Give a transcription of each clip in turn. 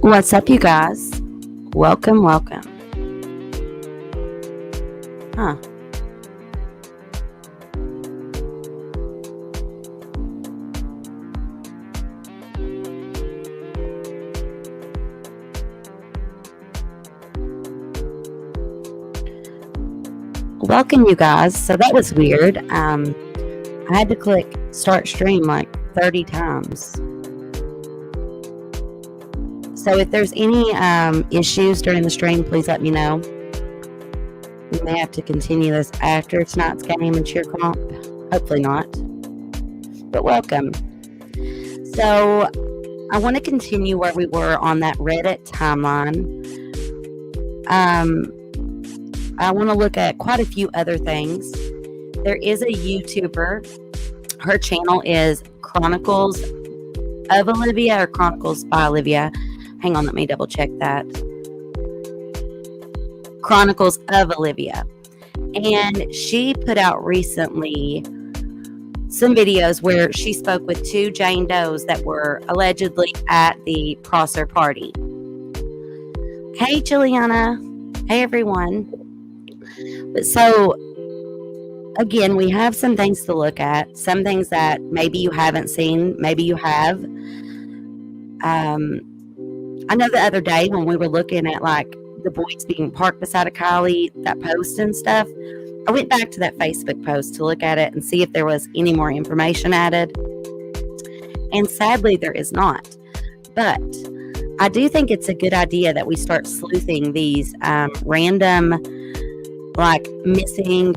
What's up, you guys? Welcome. Huh. Welcome, you guys. So that was weird. I had to click start stream like 30 times. So if there's any issues during the stream, please let me know. We may have to continue this after tonight's game and cheer comp. Hopefully not. But welcome. So I want to continue where we were on that Reddit timeline. I want to look at quite a few other things. There is a YouTuber. Her channel is Chronicles of Olivia or Chronicles by Olivia. Hang on, let me double check that. Chronicles of Olivia. And she put out recently some videos where she spoke with two Jane Does that were allegedly at the Prosser party. Hey, Juliana. Hey, everyone. So, again, we have some things to look at. Some things that maybe you haven't seen, maybe you have. I know the other day when we were looking at like the boys being parked beside a Kiely, that post and stuff, I went back to that Facebook post to look at it and see if there was any more information added. And sadly, there is not. But I do think it's a good idea that we start sleuthing these random, like missing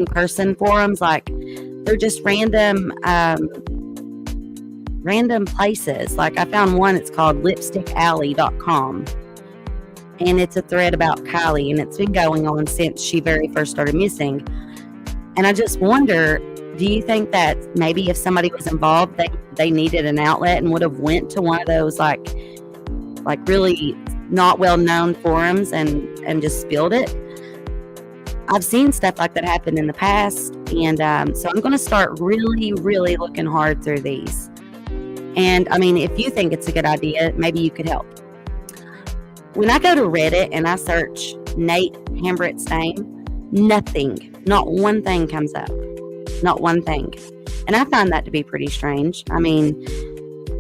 person forums. Like they're just random places. Like I found one, it's called lipstickalley.com, and it's a thread about Kiely, and it's been going on since she very first started missing. And I just wonder, do you think that maybe if somebody was involved, they needed an outlet and would have went to one of those like really not well known forums and just spilled it? I've seen stuff like that happen in the past, and so I'm going to start really looking hard through these. And I mean, if you think it's a good idea, maybe you could help. When I go to Reddit and I search Nate Hambritt's name, not one thing comes up. Not one thing. And I find that to be pretty strange. I mean,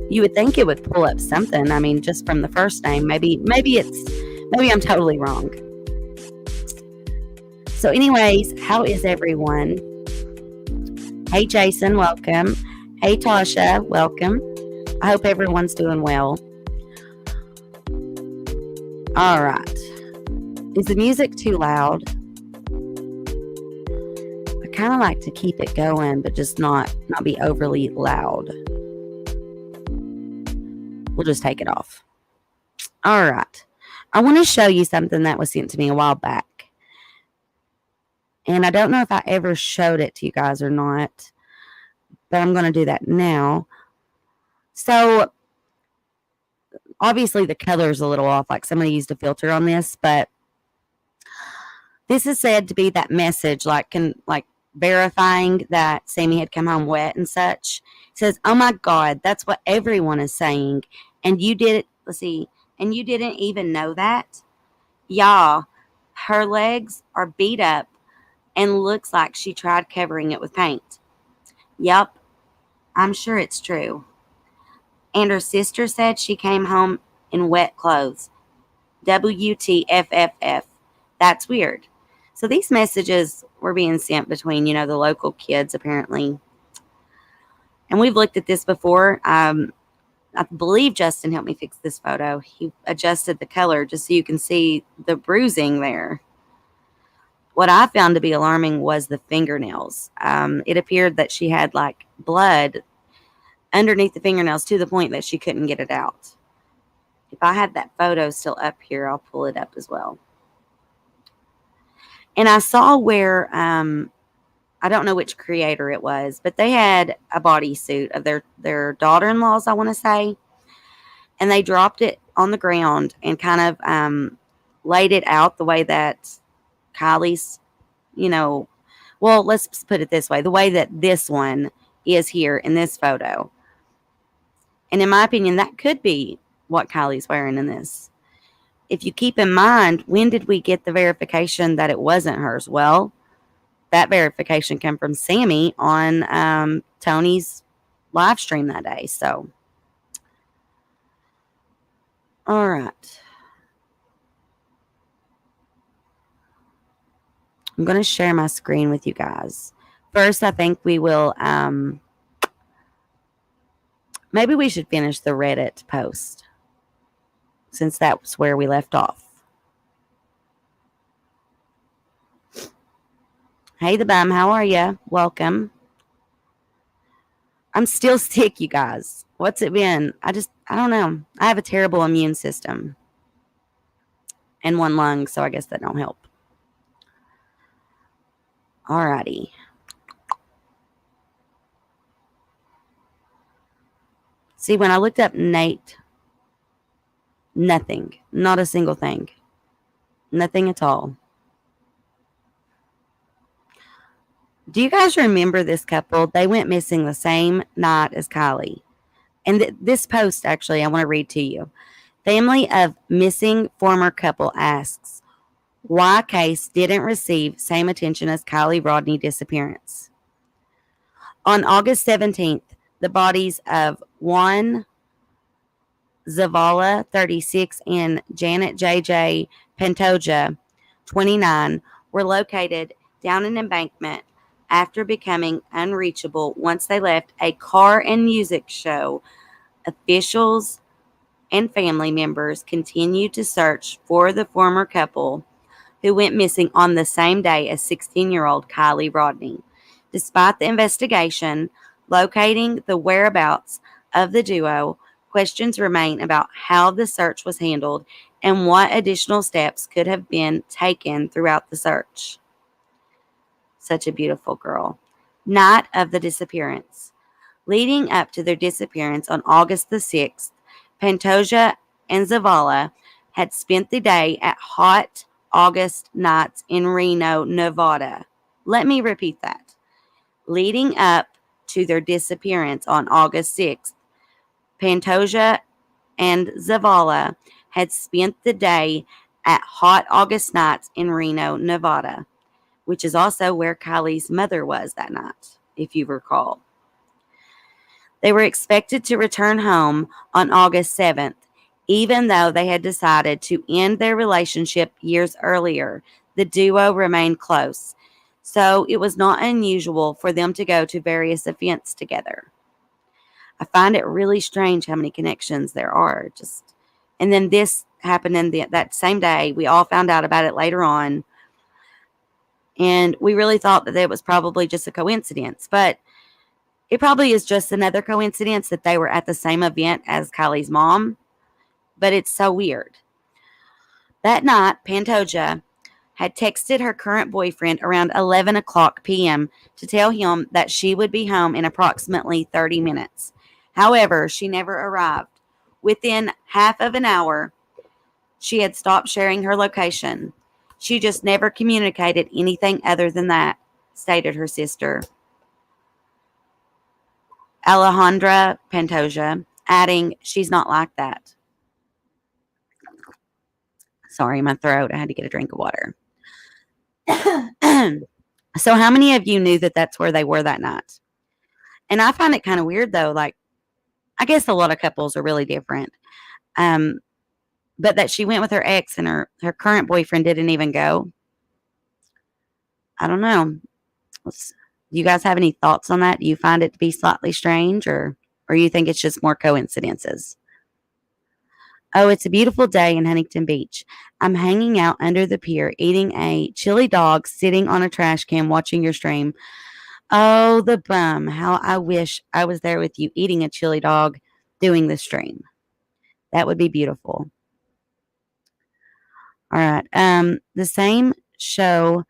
you would think it would pull up something. I mean, just from the first name. Maybe I'm totally wrong. So anyways, how is everyone? Hey, Jason, welcome. Hey, Tasha, welcome. I hope everyone's doing well. All right. Is the music too loud? I kind of like to keep it going, but just not be overly loud. We'll just take it off. All right. I want to show you something that was sent to me a while back. And I don't know if I ever showed it to you guys or not, but I'm going to do that now. So, obviously the color is a little off, like somebody used a filter on this, but this is said to be that message, like verifying that Sammy had come home wet and such. It says, "Oh my God, that's what everyone is saying, and you did it." Let's see, and you didn't even know that. Yeah, her legs are beat up and looks like she tried covering it with paint. Yep, I'm sure it's true. And her sister said she came home in wet clothes. WTFFF. That's weird. So these messages were being sent between, the local kids apparently. And we've looked at this before. I believe Justin helped me fix this photo. He adjusted the color just so you can see the bruising there. What I found to be alarming was the fingernails. It appeared that she had like blood underneath the fingernails to the point that she couldn't get it out. If I have that photo still up here, I'll pull it up as well. And I saw where, I don't know which creator it was, but they had a bodysuit of their daughter-in-law's, I want to say. And they dropped it on the ground and kind of laid it out the way that Kiely's, well, let's put it this way, the way that this one is here in this photo. And in my opinion, that could be what Kylie's wearing in this. If you keep in mind, when did we get the verification that it wasn't hers? Well, that verification came from Sammy on Tony's live stream that day. So, all right. I'm going to share my screen with you guys. First, I think we will, maybe we should finish the Reddit post since that's where we left off. Hey, the bum, how are you? Welcome. I'm still sick, you guys. What's it been? I don't know. I have a terrible immune system and one lung, so I guess that don't help. Alrighty. See, when I looked up Nate, nothing. Not a single thing. Nothing at all. Do you guys remember this couple? They went missing the same night as Kiely. And this post, actually, I want to read to you. Family of missing former couple asks, why case didn't receive same attention as Kiely Rodni disappearance? On August 17th, the bodies of Juan Zavala, 36, and Janet J.J. Pantoja, 29, were located down an embankment after becoming unreachable once they left a car and music show. Officials and family members continued to search for the former couple who went missing on the same day as 16-year-old Kiely Rodni. Despite the investigation locating the whereabouts of the duo, questions remain about how the search was handled and what additional steps could have been taken throughout the search. Such a beautiful girl. Night of the disappearance. Leading up to their disappearance on August the 6th, Pantoja and Zavala had spent the day at hot August nights in Reno, Nevada. Let me repeat that. Leading up to their disappearance on August 6th, Pantoja and Zavala had spent the day at hot August nights in Reno, Nevada, which is also where Kylie's mother was that night, if you recall. They were expected to return home on August 7th, even though they had decided to end their relationship years earlier. The duo remained close, so it was not unusual for them to go to various events together. I find it really strange how many connections there are. And then this happened in that same day. We all found out about it later on, and we really thought that it was probably just a coincidence, but it probably is just another coincidence that they were at the same event as Kylie's mom, but it's so weird. That night, Pantoja had texted her current boyfriend around 11 o'clock p.m. to tell him that she would be home in approximately 30 minutes. However, she never arrived. Within half of an hour, she had stopped sharing her location. She just never communicated anything other than that, stated her sister, Alejandra Pantoja, adding, she's not like that. Sorry, my throat. I had to get a drink of water. So how many of you knew that that's where they were that night? And I find it kind of weird, though. Like, I guess a lot of couples are really different. But that she went with her ex and her current boyfriend didn't even go. I don't know. Do you guys have any thoughts on that? Do you find it to be slightly strange, or you think it's just more coincidences? Oh, it's a beautiful day in Huntington Beach. I'm hanging out under the pier, eating a chili dog, sitting on a trash can, watching your stream. Oh, the bum. How I wish I was there with you, eating a chili dog, doing the stream. That would be beautiful. All right. The same show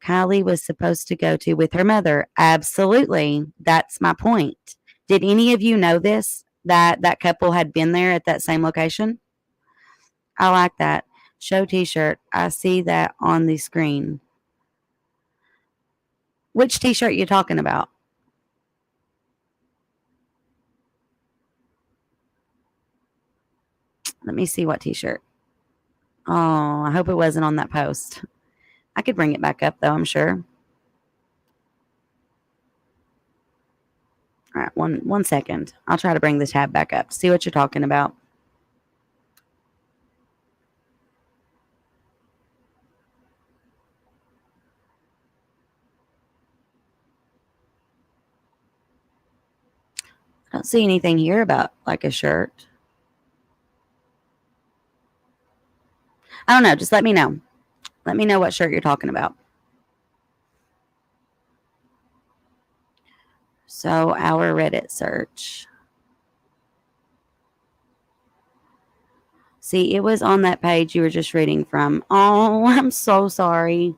Kiely was supposed to go to with her mother. Absolutely. That's my point. Did any of you know this? That couple had been there at that same location? I like that. Show t-shirt. I see that on the screen. Which t-shirt you talking about? Let me see what t-shirt. Oh, I hope it wasn't on that post. I could bring it back up, though, I'm sure. All right, one second. I'll try to bring the tab back up. See what you're talking about. I don't see anything here about like a shirt. I don't know. Just let me know. Let me know what shirt you're talking about. So our Reddit search. See, it was on that page you were just reading from. Oh, I'm so sorry.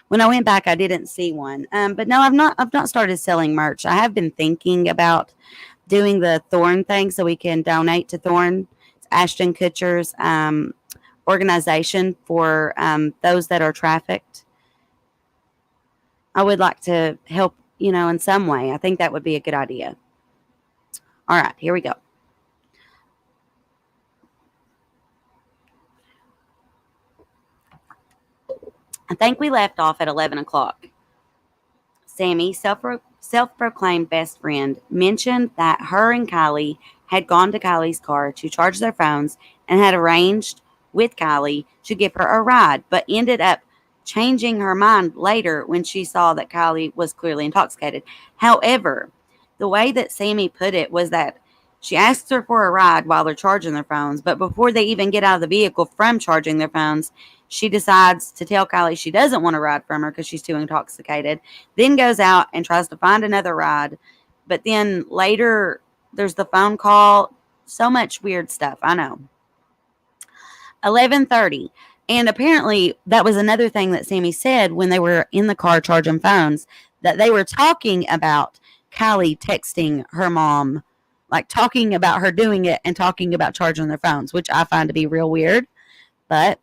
When I went back, I didn't see one. But no, I've not started selling merch. I have been thinking about doing the Thorn thing so we can donate to Thorn. It's Ashton Kutcher's organization for those that are trafficked. I would like to help, in some way. I think that would be a good idea. All right, here we go. I think we left off at 11 o'clock. Sammy, self-proclaimed best friend, mentioned that her and Kiely had gone to Kylie's car to charge their phones and had arranged with Kiely to give her a ride, but ended up changing her mind later when she saw that Kiely was clearly intoxicated. However, the way that Sammy put it was that she asks her for a ride while they're charging their phones, but before they even get out of the vehicle from charging their phones, she decides to tell Kiely she doesn't want a ride from her because she's too intoxicated, then goes out and tries to find another ride. But then later, there's the phone call. So much weird stuff. I know. 11:30. And apparently, that was another thing that Sammy said when they were in the car charging phones, that they were talking about Kiely texting her mom, like talking about her doing it and talking about charging their phones, which I find to be real weird. But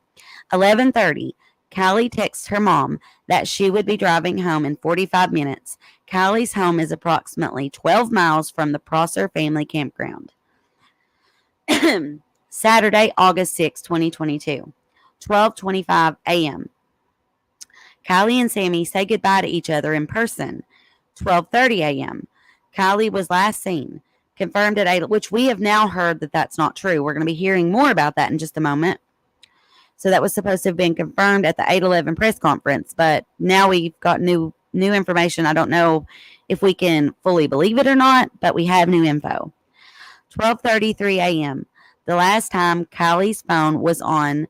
11:30, Kiely texts her mom that she would be driving home in 45 minutes. Kylie's home is approximately 12 miles from the Prosser family campground. Saturday, August 6, 2022, 12:25 a.m. Kiely and Sammy say goodbye to each other in person. 12:30 a.m. Kiely was last seen, confirmed at 8, which we have now heard that that's not true. We're going to be hearing more about that in just a moment. So that was supposed to have been confirmed at the 8/11 press conference, but now we've got new information. I don't know if we can fully believe it or not, but we have new info. 12:33 a.m. The last time Kylie's phone was on,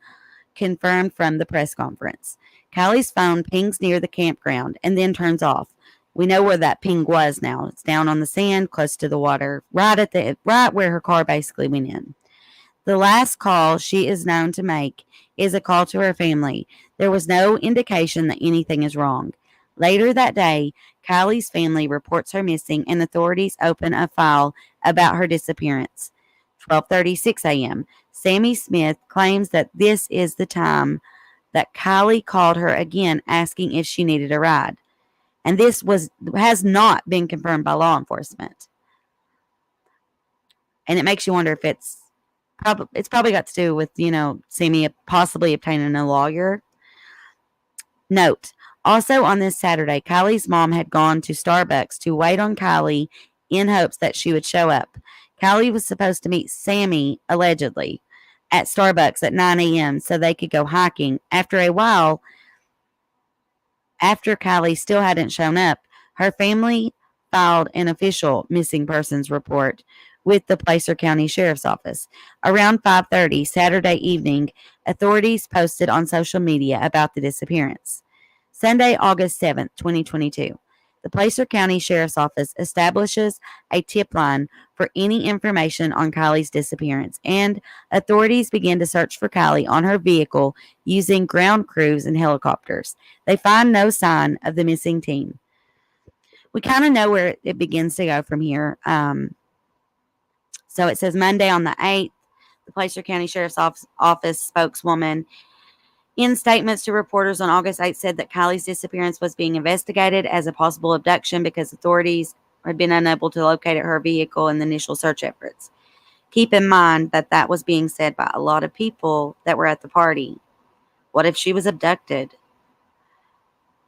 confirmed from the press conference. Kylie's phone pings near the campground and then turns off. We know where that ping was now. It's down on the sand, close to the water, right where her car basically went in. The last call she is known to make is a call to her family. There was no indication that anything is wrong. Later that day, Kylie's family reports her missing and authorities open a file about her disappearance. 12:36 a.m. Sammy Smith claims that this is the time that Kiely called her again asking if she needed a ride. And this has not been confirmed by law enforcement. And it makes you wonder if it's probably got to do with, Sammy possibly obtaining a lawyer. Note, also on this Saturday, Kylie's mom had gone to Starbucks to wait on Kiely in hopes that she would show up. Kiely was supposed to meet Sammy, allegedly, at Starbucks at 9 a.m. so they could go hiking. After a while, after Kiely still hadn't shown up, her family filed an official missing persons report with the Placer County Sheriff's Office. Around 5:30 Saturday evening, authorities posted on social media about the disappearance. Sunday, August 7th, 2022. The Placer County Sheriff's Office establishes a tip line for any information on Kylie's disappearance, and authorities begin to search for Kiely on her vehicle using ground crews and helicopters. They find no sign of the missing teen. We kind of know where it begins to go from here. So it says Monday on the 8th, the Placer County Sheriff's Office spokeswoman in statements to reporters on August 8th said that Kylie's disappearance was being investigated as a possible abduction because authorities had been unable to locate her vehicle in the initial search efforts. keep in mind that that was being said by a lot of people that were at the party. What if she was abducted?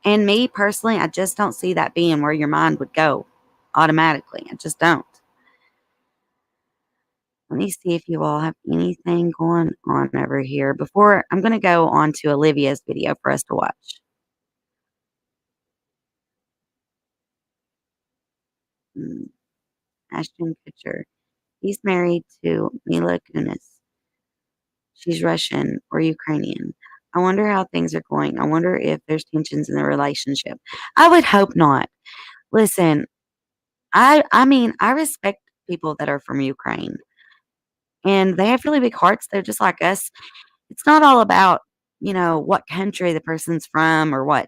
And me personally, I just don't see that being where your mind would go automatically. I just don't. Let me see if you all have anything going on over here. Before I'm going to go on to Olivia's video for us to watch. Ashton Kutcher. He's married to Mila Kunis. She's Russian or Ukrainian. I wonder how things are going. I wonder if there's tensions in the relationship. I would hope not. Listen, I mean, I respect people that are from Ukraine, and they have really big hearts. They're just like us. It's not all about, what country the person's from or what.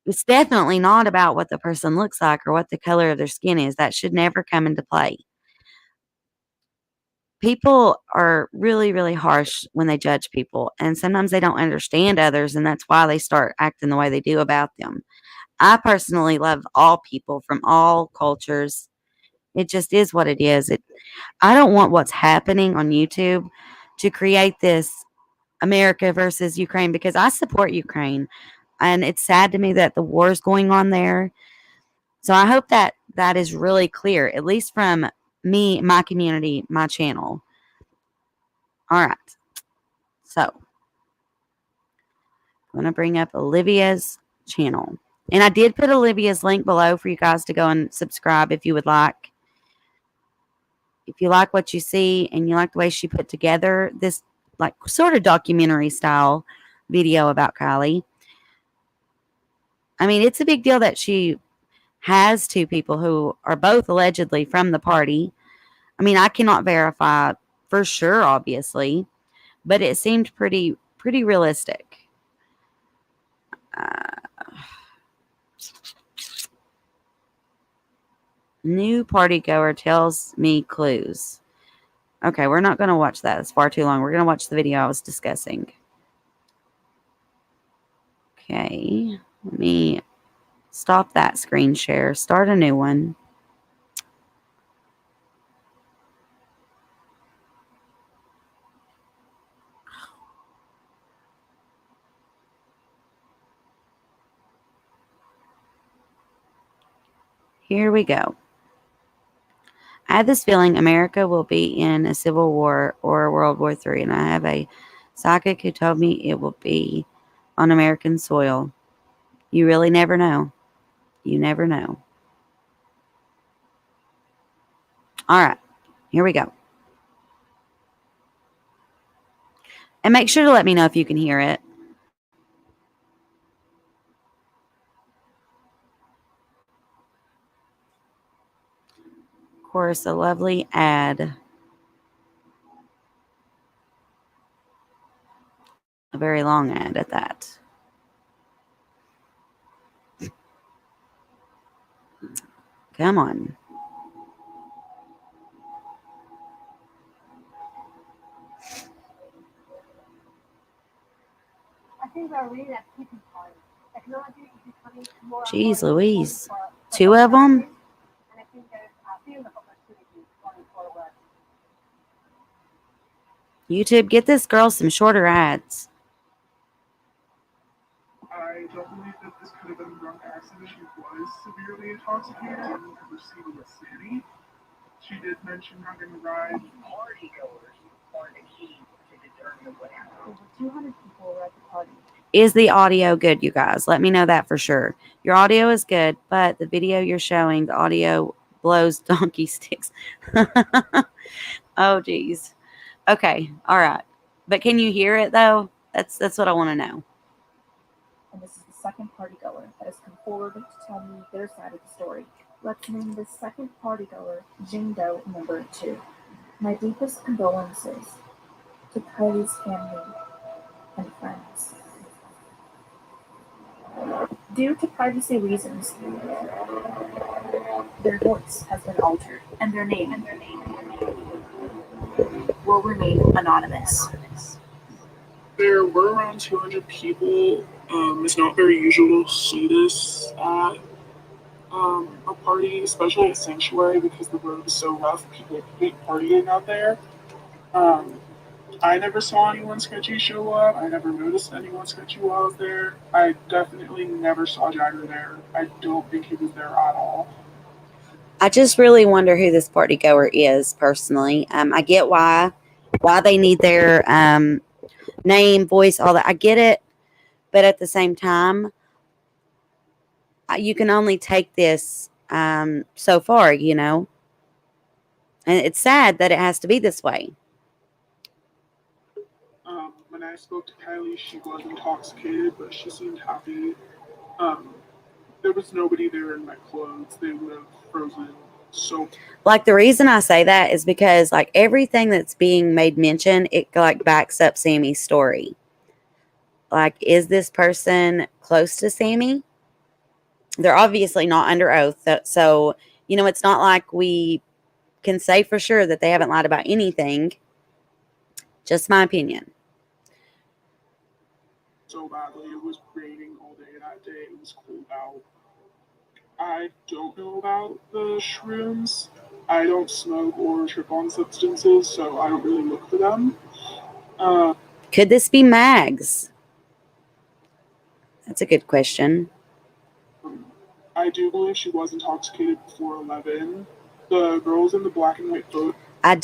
It's definitely not about what the person looks like or what the color of their skin is. That should never come into play. People are really, really harsh when they judge people, and sometimes they don't understand others, and that's why they start acting the way they do about them. I personally love all people from all cultures. It just is what it is. I don't want what's happening on YouTube to create this America versus Ukraine, because I support Ukraine, and it's sad to me that the war is going on there. So I hope that that is really clear, at least from me, my community, my channel. All right. So I'm going to bring up Olivia's channel. And I did put Olivia's link below for you guys to go and subscribe if you would like. If you like what you see and you like the way she put together this like sort of documentary style video about Kiely. I mean, it's a big deal that she has two people who are both allegedly from the party. I mean, I cannot verify for sure, obviously, but it seemed pretty realistic. New party goer tells me clues. Okay, we're not going to watch that. It's far too long. We're going to watch the video I was discussing. Okay, let me stop that screen share. Start a new one. Here we go. I have this feeling America will be in a civil war or World War III, and I have a psychic who told me it will be on American soil. You really never know. You never know. All right, here we go. And make sure to let me know if you can hear it. Of course, a lovely ad. A very long ad at that. Come on. Jeez Louise. Two of them? YouTube, get this girl some shorter ads. I don't believe that this could have been a drunk accident. She was severely intoxicated and receiving a city. She did mention having a ride. Party goers are the key to determine what happened. Over 200 people were at the party. Is the audio good, you guys? Let me know that for sure. Your audio is good, but the video you're showing, the audio blows donkey sticks. Oh, geez. Okay, all right. But can you hear it, though? That's what I want to know. And this is the second party goer that has come forward to tell me their side of the story. Let's name this second party goer Jane Doe number 2. My deepest condolences to Kiely's family and friends. Due to privacy reasons, their voice has been altered, and their name will remain anonymous. There were around 200 people. It's not very usual to see this at a party, especially at Sanctuary, because the road is so rough. People hate partying out there. Um, I never saw anyone sketchy show up. I never noticed anyone sketchy while I was there. I definitely never saw Jagger there. I don't think he was there at all. I just really wonder who this party goer is personally. I get why they need their name, voice, all that. I get it, but at the same time, you can only take this so far, you know. And it's sad that it has to be this way. When I spoke to Kiely, she was intoxicated, but she seemed happy. Um, there was nobody there in my clothes. They would have frozen so. Like, the reason I say that is because, like, everything that's being made mention, it like backs up Sammy's story. Like, is this person close to Sammy? They're obviously not under oath, so you know it's not like we can say for sure that they haven't lied about anything. Just my opinion. So badly, it was raining all day that day. It was cold out. I don't know about the shrooms. I don't smoke or trip on substances, so I don't really look for them. Could this be Mags? That's a good question. I do believe she was intoxicated before 11. The girls in the black and white photo. I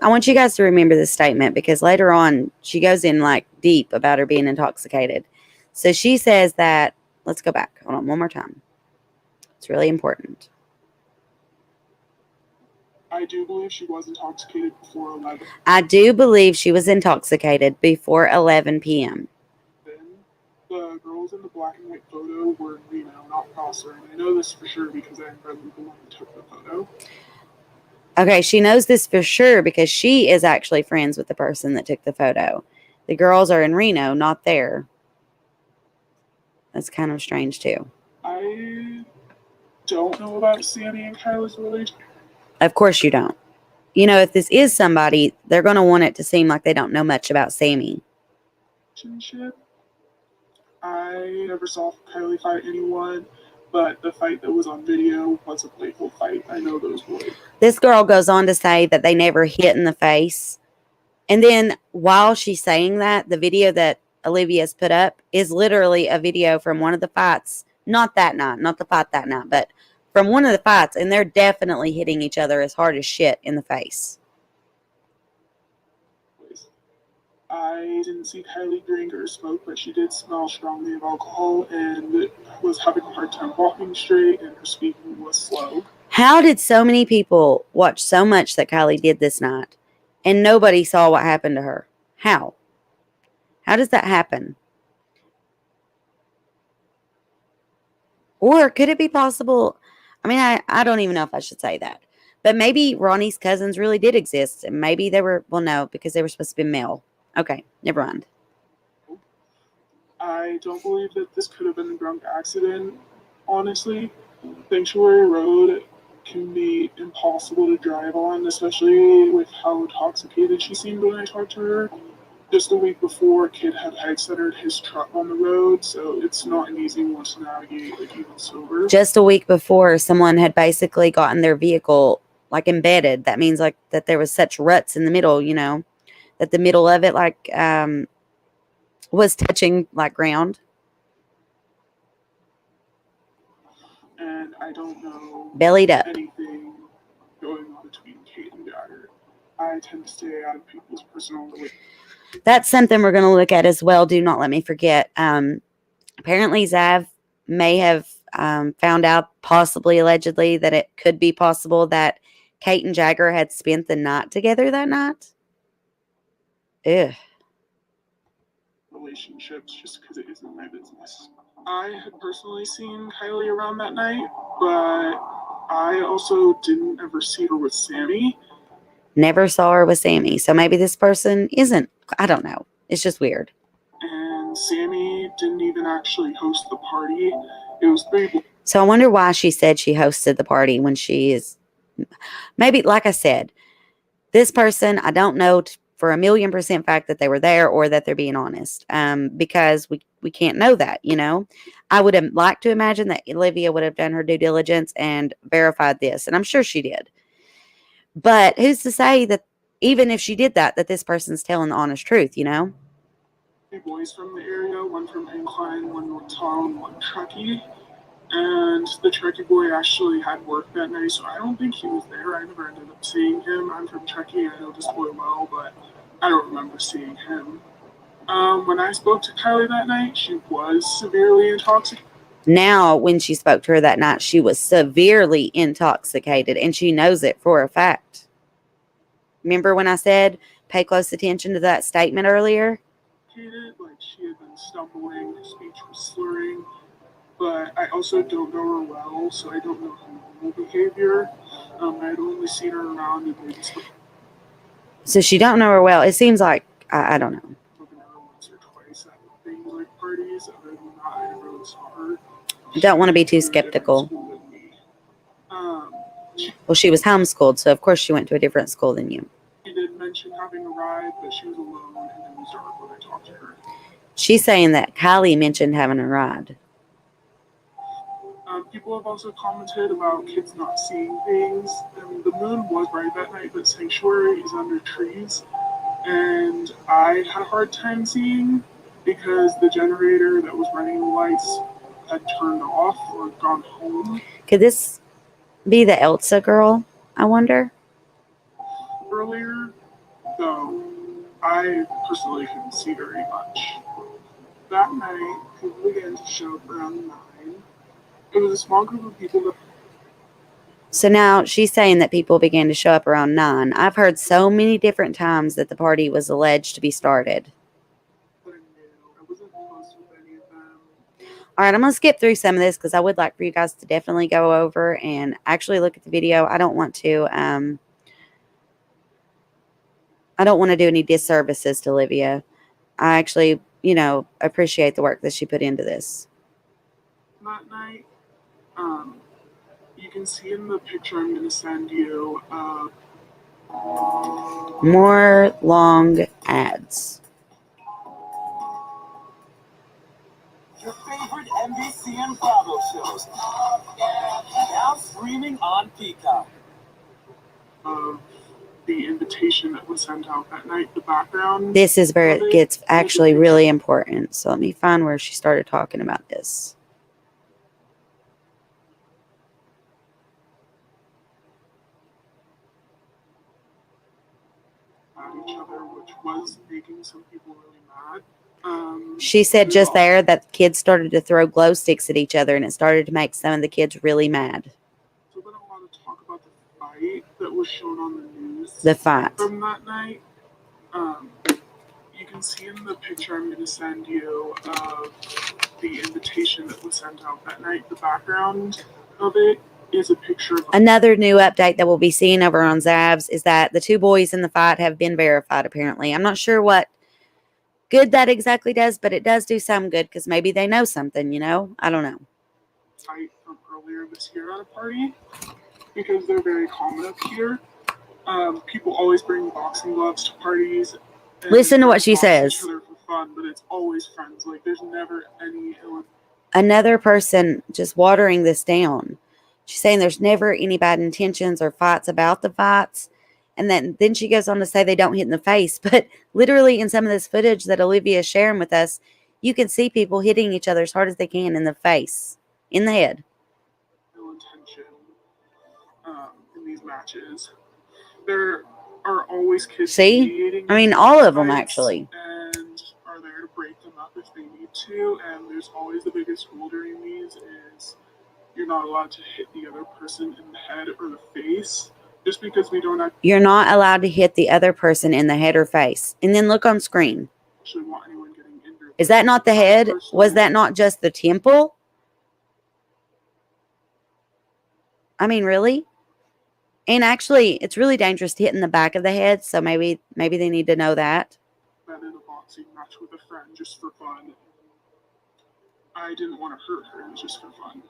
want you guys to remember this statement because later on she goes in like deep about her being intoxicated. So she says that, let's go back. Hold on one more time. It's really important. I do believe she was intoxicated before 11. I do believe she was intoxicated before 11 p.m. The girls in the black and white photo were in Reno, not Prosser. And I know this for sure because I'm friendly the one who took the photo. Okay, she knows this for sure because she is actually friends with the person that took the photo. The girls are in Reno, not there. That's kind of strange too. I don't know about Sammy and Kyla's relationship. Of course you don't. You know, if this is somebody, they're going to want it to seem like they don't know much about Sammy. I never saw Kiely fight anyone, but the fight that was on video was a playful fight. I know those boys. This girl goes on to say that they never hit in the face. And then while she's saying that, the video that Olivia's put up is literally a video from one of the fights. Not that night, not the fight that night, but from one of the fights. And they're definitely hitting each other as hard as shit in the face. I didn't see Kiely drink or smoke, but she did smell strongly of alcohol and was having a hard time walking straight, and her speaking was slow. How did so many people watch so much that Kiely did this night and nobody saw what happened to her? How? How does that happen? Or could it be possible? I mean, I don't even know if I should say that. But maybe Ronnie's cousins really did exist. And maybe they were, well, no, because they were supposed to be male. Okay, never mind. I don't believe that this could have been a drunk accident, honestly. Sanctuary Road can be impossible to drive on, especially with how intoxicated she seemed when I talked to her. Just a week before, a kid had head-centered his truck on the road, so it's not an easy one to navigate, like, even sober. Just a week before, someone had basically gotten their vehicle, like, embedded. That means, like, that there was such ruts in the middle, you know, that the middle of it, like, was touching, like, ground. And I don't know bellied up anything going on between Kate and Jagger. I tend to stay out of people's personal relationships. That's something we're going to look at as well. Do not let me forget. Apparently, Zav may have found out, possibly, allegedly, that it could be possible that Kate and Jagger had spent the night together that night. Ugh. Relationships, just because it isn't my business. I had personally seen Kiely around that night, but I also didn't ever see her with Sammy. Never saw her with Sammy. So maybe this person isn't. I don't know. It's just weird. And Sammy didn't even actually host the party. It was 3. So I wonder why she said she hosted the party when she is. Maybe, like I said, this person, I don't know for 1,000,000% fact that they were there or that they're being honest. Because we can't know that, you know. I would have liked to imagine that Olivia would have done her due diligence and verified this, and I'm sure she did. But who's to say that even if she did that, that this person's telling the honest truth, you know? 2 boys from the area, one from Incline, one from Tom, one Truckee. And the Truckee boy actually had work that night, so I don't think he was there. I never ended up seeing him. I'm from Truckee, I know this boy well, but I don't remember seeing him. When I spoke to Kiely that night, she was severely intoxicated. Now, when she spoke to her that night, she was severely intoxicated, and she knows it for a fact. Remember when I said pay close attention to that statement earlier? Like she had been stumbling, her speech was slurring, but I also don't know her well, so I don't know her normal behavior. I'd only seen her around and maybe So she don't know her well. It seems like, I don't know. spoken to her once or twice at things like parties. Other than that, I never really saw her. I don't want to be too skeptical. Well, she was homeschooled, so of course she went to a different school than you. She did mention having a ride, but she was alone and it was dark when I talked to her. She's saying that Kiely mentioned having a ride. People have also commented about kids not seeing things. The moon was bright that night, but Sanctuary is under trees. And I had a hard time seeing because the generator that was running the lights had turned off or gone home. Could this be the Elsa girl, I wonder? Earlier, though, I personally couldn't see very much. That night, people began to show up around 9. It was a small group of people that... So now she's saying that people began to show up around 9. I've heard so many different times that the party was alleged to be started. I wasn't close with any of them. All right, I'm going to skip through some of this because I would like for you guys to definitely go over and actually look at the video. I don't want to do any disservices to Olivia. I actually, appreciate the work that she put into this. That night, you can see in the picture I'm going to send you more long ads. Your favorite NBC and Bravo shows, now streaming on Peacock. The invitation that was sent out that night, the background. This is where it gets actually really important. So let me find where she started talking about this. At each other, which was making some people really mad. She said just there that kids started to throw glow sticks at each other, and it started to make some of the kids really mad. So then I want to talk about the fight that was shown on the news. The fight from that night. You can see in the picture I'm going to send you the invitation that was sent out that night. The background of it is a picture of... Another new update that we'll be seeing over on Zavs is that the 2 boys in the fight have been verified, apparently. I'm not sure what good that exactly does, but it does do some good because maybe they know something, I don't know. Fight from earlier this year at a party because they're very common up here. People always bring boxing gloves to parties. Listen to what she says. Each other for fun, but it's always friends. Like there's never any... Another person just watering this down. She's saying there's never any bad intentions or fights about the fights. And then she goes on to say they don't hit in the face. But literally in some of this footage that Olivia is sharing with us, you can see people hitting each other as hard as they can in the face, in the head. No intention in these matches. There are always kids... See? I mean, all of them, actually. And are there to break them up if they need to. And there's always the biggest rule during these is you're not allowed to hit the other person in the head or the face. Just because we don't... You're not allowed to hit the other person in the head or face. And then look on screen. Actually want anyone getting injured. Is that not the head? Was that not just the temple? I mean, really? And actually, it's really dangerous to hit in the back of the head, so maybe they need to know that. Been in a boxing match with a friend just for fun. I didn't want to hurt her, it was just for fun.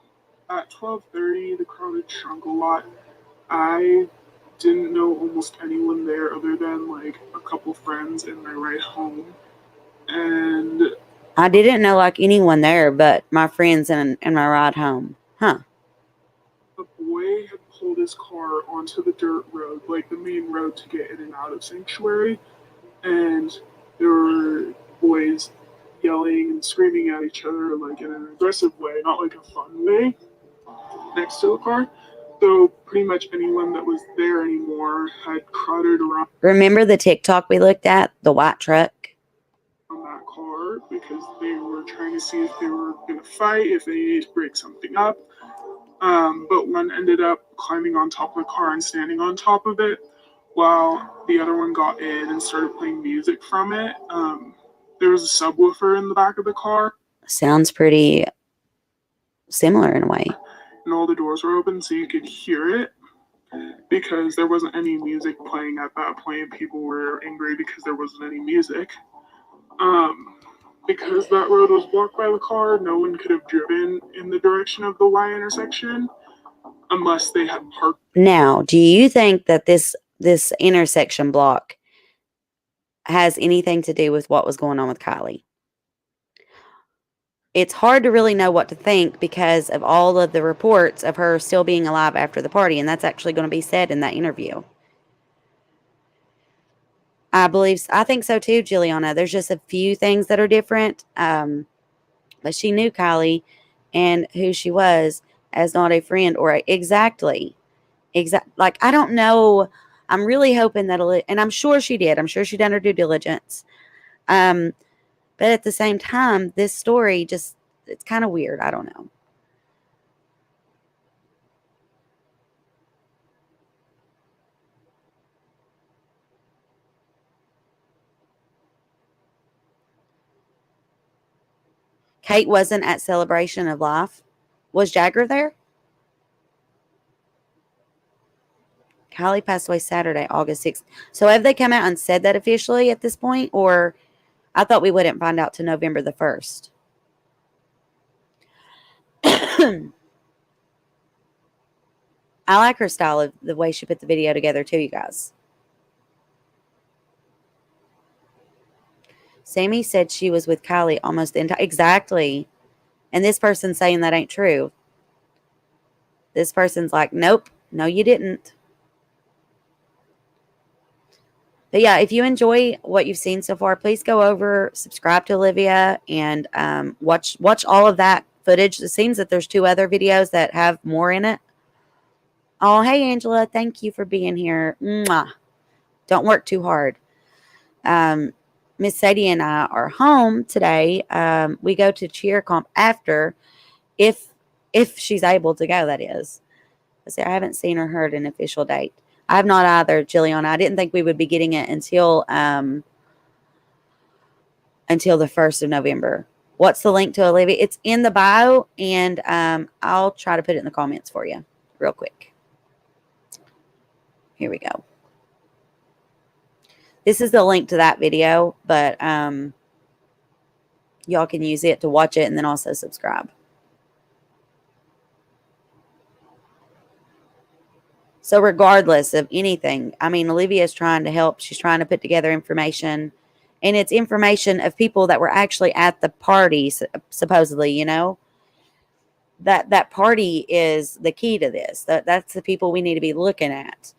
At 12:30, the crowd had shrunk a lot. I didn't know almost anyone there other than like a couple friends in my ride home. And I didn't know like anyone there but my friends and my ride home. Huh. a boy had pulled his car onto the dirt road, like the main road to get in and out of Sanctuary. And there were boys yelling and screaming at each other like in an aggressive way, not like a fun way, next to the car. So pretty much anyone that was there anymore had crowded around Remember the TikTok we looked at? The white truck? on that car because they were trying to see if they were going to fight, if they needed to break something up. But one ended up climbing on top of the car and standing on top of it while the other one got in and started playing music from it. There was a subwoofer in the back of the car. Sounds pretty similar in a way. And all the doors were open so you could hear it because there wasn't any music playing at that point. People were angry because there wasn't any music. Because that road was blocked by the car, no one could have driven in the direction of the Y intersection unless they had parked. Now, do you think that this intersection block has anything to do with what was going on with Kiely? It's hard to really know what to think because of all of the reports of her still being alive after the party, and that's actually going to be said in that interview. I think so too, Juliana. There's just a few things that are different. But she knew Kiely and who she was as not a friend or exactly. Like, I don't know. I'm really hoping that, and I'm sure she did. I'm sure she done her due diligence. But at the same time, this story just, it's kind of weird. I don't know. Kate wasn't at Celebration of Life. Was Jagger there? Kiely passed away Saturday, August 6th. So have they come out and said that officially at this point? Or I thought we wouldn't find out till November the 1st. I like her style of the way she put the video together too, you guys. Sammy said she was with Kiely almost the entire... Exactly. And this person's saying that ain't true. This person's like, nope, no, you didn't. But yeah, if you enjoy what you've seen so far, please go over, subscribe to Olivia, and watch all of that footage. It seems that there's 2 other videos that have more in it. Oh, hey, Angela. Thank you for being here. Mwah. Don't work too hard. Miss Sadie and I are home today. We go to cheer comp after, if she's able to go, that is. I haven't seen or heard an official date. I have not either, Jillian. I didn't think we would be getting it until the 1st of November. What's the link to Olivia? It's in the bio, and I'll try to put it in the comments for you real quick. Here we go. This is the link to that video, but y'all can use it to watch it and then also subscribe. So regardless of anything, I mean, Olivia is trying to help. She's trying to put together information, and it's information of people that were actually at the party, supposedly, you know. That party is the key to this. That's the people we need to be looking at.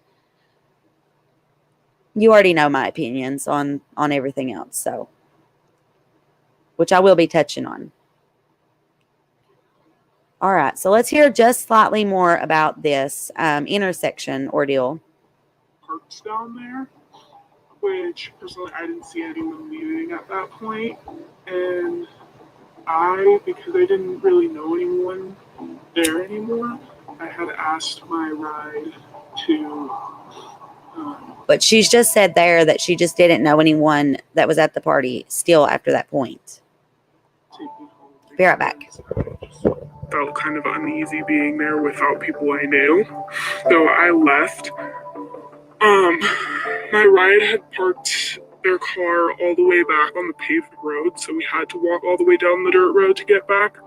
You already know my opinions on everything else, so, which I will be touching on. All right, so let's hear just slightly more about this intersection ordeal. Parks down there, which personally I didn't see anyone leaving at that point, and because I didn't really know anyone there anymore, I had asked my ride to. But she's just said there that she just didn't know anyone that was at the party still after that point. Be right back. Felt kind of uneasy being there without people I knew. So I left. My ride had parked their car all the way back on the paved road, so we had to walk all the way down the dirt road to get back.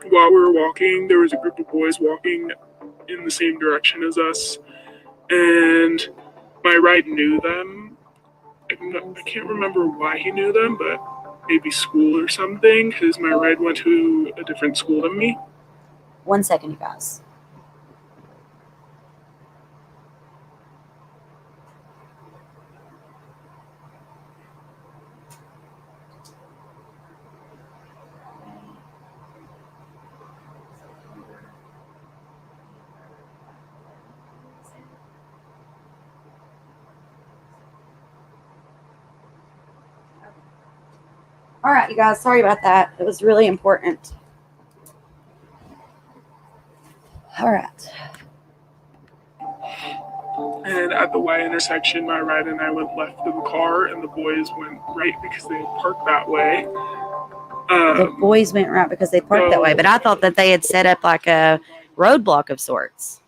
While we were walking, there was a group of boys walking in the same direction as us, and my ride knew them. I can't remember why he knew them, but maybe school or something, because my ride went to a different school than me. 1 second, you guys. All right, you guys, sorry about that. It was really important. All right. And at the Y intersection, my ride and I went left in the car, and the boys went right because they had parked that way. The boys went right because they parked that way, but I thought that they had set up like a roadblock of sorts.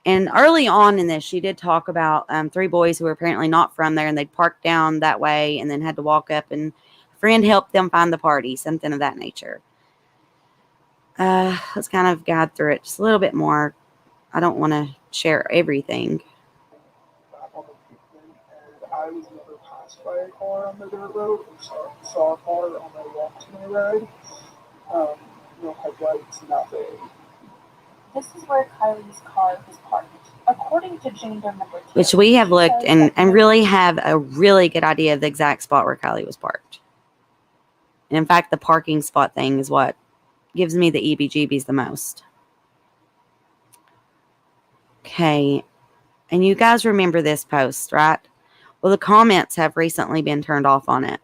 And early on in this, she did talk about 3 boys who were apparently not from there, and they'd parked down that way and then had to walk up, and a friend helped them find the party, something of that nature. Let's kind of guide through it just a little bit more. I don't want to share everything. I was never passed by a car on the dirt road, or saw a car on my walk to my ride. No headlights, nothing. This is where Kiely's car was parked. According to Jane Doe number 2, Which we have looked and really have a really good idea of the exact spot where Kiely was parked. And in fact, the parking spot thing is what gives me the EBGBs the most. Okay. And you guys remember this post, right? Well, the comments have recently been turned off on it.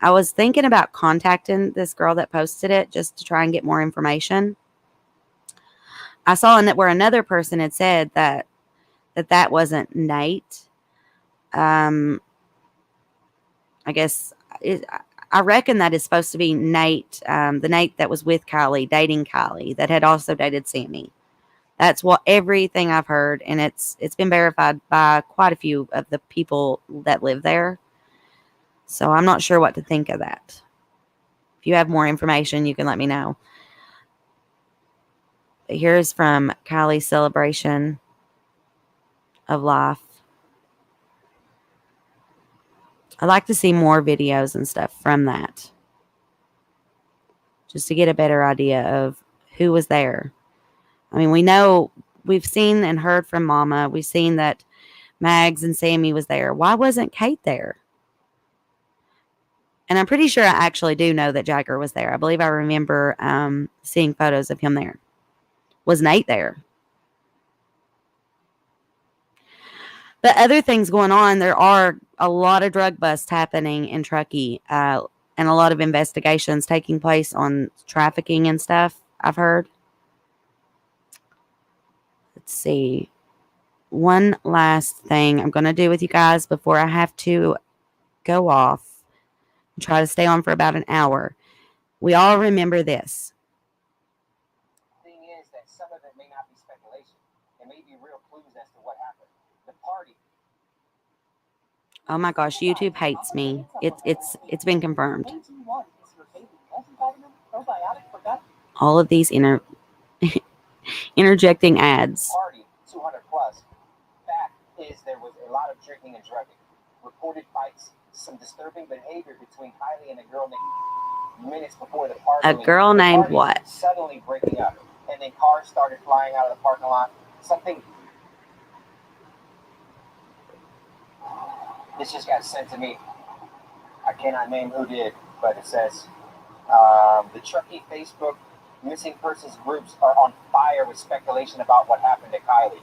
I was thinking about contacting this girl that posted it just to try and get more information. I saw where another person had said that wasn't Nate. I guess I reckon that is supposed to be Nate, the Nate that was with Kiely, dating Kiely, that had also dated Sammy. That's what everything I've heard, and it's been verified by quite a few of the people that live there. So I'm not sure what to think of that. If you have more information, you can let me know. But here's from Kiely's celebration of life. I'd like to see more videos and stuff from that, just to get a better idea of who was there. I mean, we know, we've seen and heard from Mama. We've seen that Mags and Sammy was there. Why wasn't Kate there? And I'm pretty sure I actually do know that Jagger was there. I believe I remember seeing photos of him there. Was Nate there? But other things going on, there are a lot of drug busts happening in Truckee, and a lot of investigations taking place on trafficking and stuff, I've heard. Let's see. One last thing I'm going to do with you guys before I have to go off and try to stay on for about an hour. We all remember this. Thing is that some of it may not be speculation. It may be real clues as to what happened. The party. Oh my gosh, YouTube hates me. It's been confirmed. All of these interjecting ads. Party 200 plus. Fact is there was a lot of drinking and drugging. Reported fights, some disturbing behavior between Kiely and a girl named minutes before the party. A girl named what? Suddenly breaking up. And then cars started flying out of the parking lot. Something. This just got sent to me. I cannot name who did, but it says the Truckee Facebook missing persons groups are on fire with speculation about what happened to Kiely.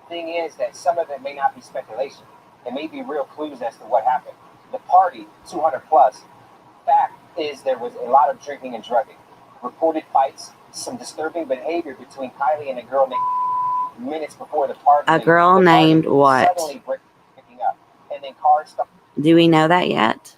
Thing is that some of it may not be speculation. It may be real clues as to what happened. The party, 200 plus. Fact is there was a lot of drinking and drugging. Reported fights, some disturbing behavior between Kiely and a girl named minutes before the party. A girl named what? Suddenly breaking up. And then cars started. Do we know that yet?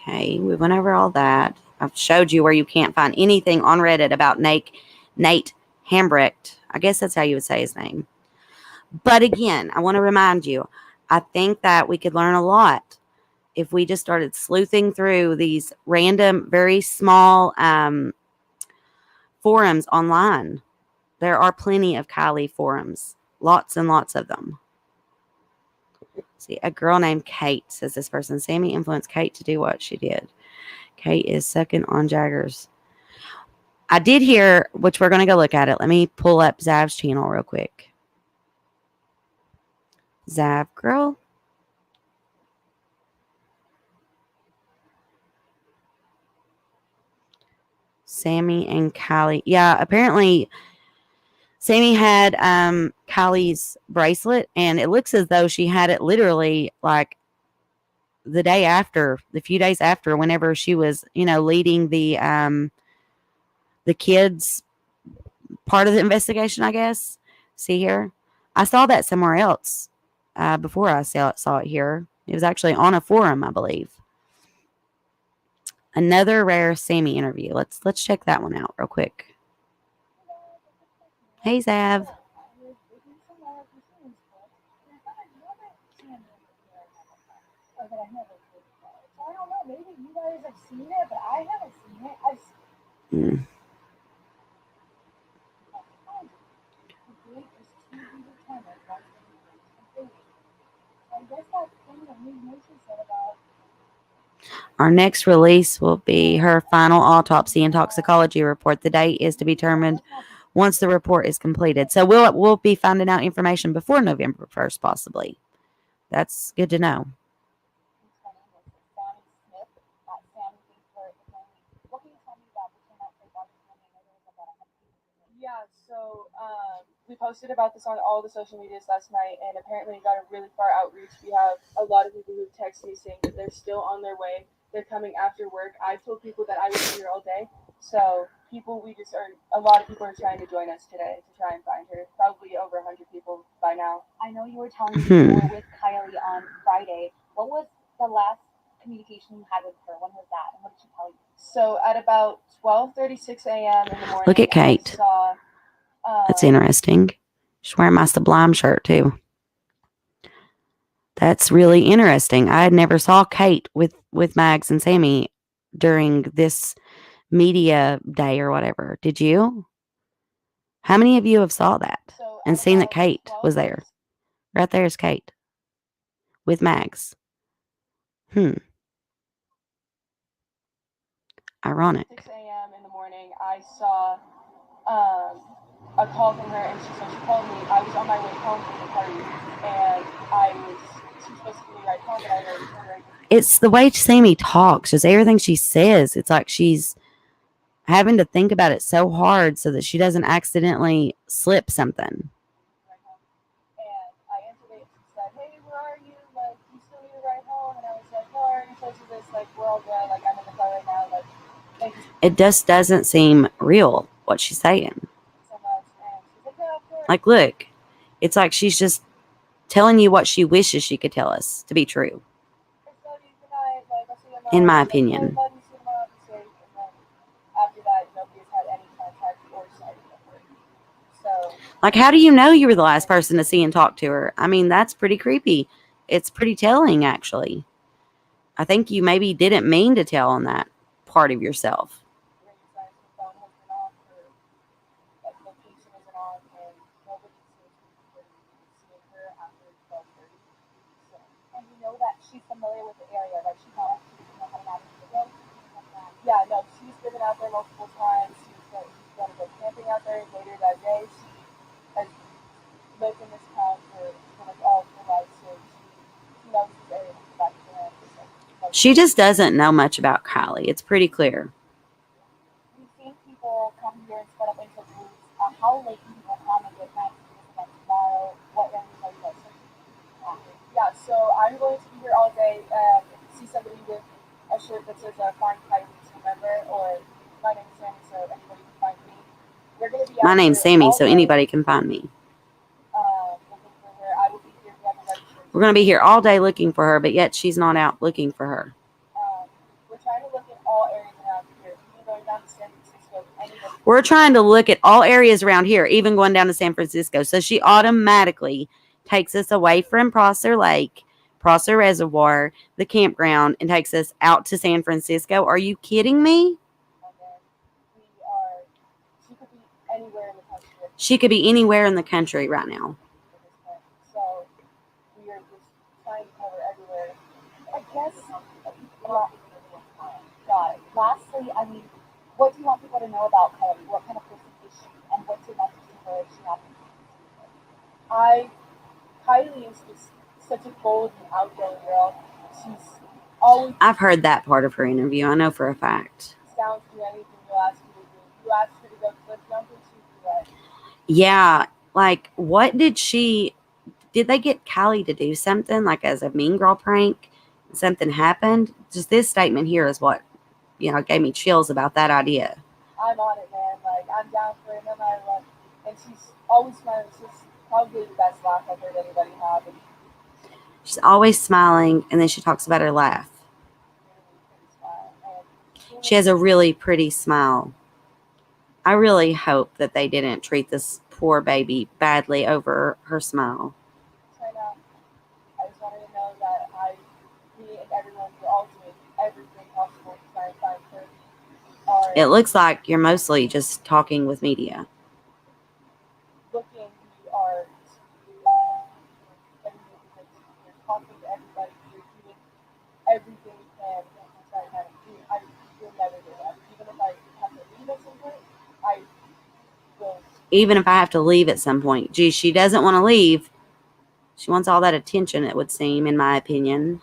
Okay, we went over all that. I've showed you where you can't find anything on Reddit about Nate Hambrecht. I guess that's how you would say his name. But again, I want to remind you, I think that we could learn a lot if we just started sleuthing through these random, very small forums online. There are plenty of Kiely forums, lots and lots of them. See, a girl named Kate, says this person. Sammy influenced Kate to do what she did. Kate is second on Jaggers. I did hear, which we're going to go look at it. Let me pull up Zav's channel real quick. Zav girl. Sammy and Kiely. Yeah, apparently Sammy had Kylie's bracelet, and it looks as though she had it literally like the day after, the few days after, whenever she was, leading the kids part of the investigation, I guess. See here? I saw that somewhere else before I saw it here. It was actually on a forum, I believe. Another rare Sammy interview. Let's check that one out real quick. Hey, Zav. Maybe you guys have seen it, but I haven't seen it. Our next release will be her final autopsy and toxicology report. The date is to be determined once the report is completed. So we'll be finding out information before November 1st, possibly. That's good to know. Yeah, so we posted about this on all the social medias last night, and apparently it got a really far outreach. We have a lot of people who text me saying that they're still on their way. They're coming after work. I told people that I would be here all day. So a lot of people are trying to join us today to try and find her. Probably over 100 people by now. I know you were telling me you were with Kiely on Friday. What was the last communication you had with her? When was that? And what did she tell you? So at about 12:36 a.m. in the morning, Look at Kate. That's interesting. She's wearing my Sublime shirt too. That's really interesting. I had never saw Kate with Mags and Sammy during this media day or whatever. Did you? How many of you have saw that and seen that Kate was there? Right there is Kate with Mags. Ironic. 6 a.m. in the morning, I saw a call from her, and she called me. I was on my way home from the party, and she was supposed to give me a ride home, but I already told her. It's the way Sammy talks, just everything she says. It's like she's having to think about it so hard so that she doesn't accidentally slip something. And I answered it. She said, "Hey, where are you? Like, you still need a ride home?" And I was like, "No, I already told you this. Like, we're all good. Like, I'm in the car right now. Like, thank you It just doesn't seem real what she's saying. so much." And she's like, "Yeah, of course." Like, look, it's like she's just telling you what she wishes she could tell us to be true. In my opinion. Like, how do you know you were the last person to see and talk to her? I mean, that's pretty creepy. It's pretty telling, actually. I think you maybe didn't mean to tell on that part of yourself. Yeah, no, she's been out there multiple times. She's going to go camping out there later that day. She has lived in this town for like all of her life, so she knows this area back to her. She just doesn't know much about Kiely. It's pretty clear. We've seen people come here and set up interviews. How late do people come and get nice tomorrow? What areas are you guys searching? Yeah, so I'm going to be here all day. If you see somebody with a shirt that says "Find Kiely," remember, or my name's Sammy, so anybody can find me. We're gonna be My name's Sammy, so anybody can find me. Looking for her. I will be here. We're going to be here all day looking for her, but yet she's not out looking for her. We're trying to look at all areas around here. Even going down to San Francisco. We're trying to look at all areas around here, even going down to San Francisco. So she automatically takes us away from Prosser Lake, across the reservoir, the campground, and takes us out to San Francisco. Are you kidding me? And then she could be anywhere in the country. She could be anywhere in the country right now. So we are just trying to cover everywhere. I guess, got it. Lastly, I mean, what do you want people to know about Kiely? What kind of person is she? And what's your message to her if she happens to Kiely is just such a bold and outgoing girl. She's always I've heard that part of her interview. I know for a fact. down to do anything you ask her to do. You ask her to go cliff jumping, she'd be like, Yeah, like what did they get Kiely to do something like as a mean girl prank? Something happened? Just this statement here is what, gave me chills about that idea. I'm on it, man. Like, I'm down for it no matter what. And she's always smiling. She's probably the best laugh I've heard anybody have. And She's always smiling, and then she talks about her laugh. She has a really pretty smile. I really hope that they didn't treat this poor baby badly over her smile. I know. I just wanted to know that me and everyone, we're all doing everything possible to try and find her. It looks like you're mostly just talking with media. Looking, we are talking to everybody. We're doing everything we can to try and find her. I will never do that. Even if I have to leave at some point, I will. Even if I have to leave at some point. Gee, she doesn't want to leave. She wants all that attention, it would seem, in my opinion.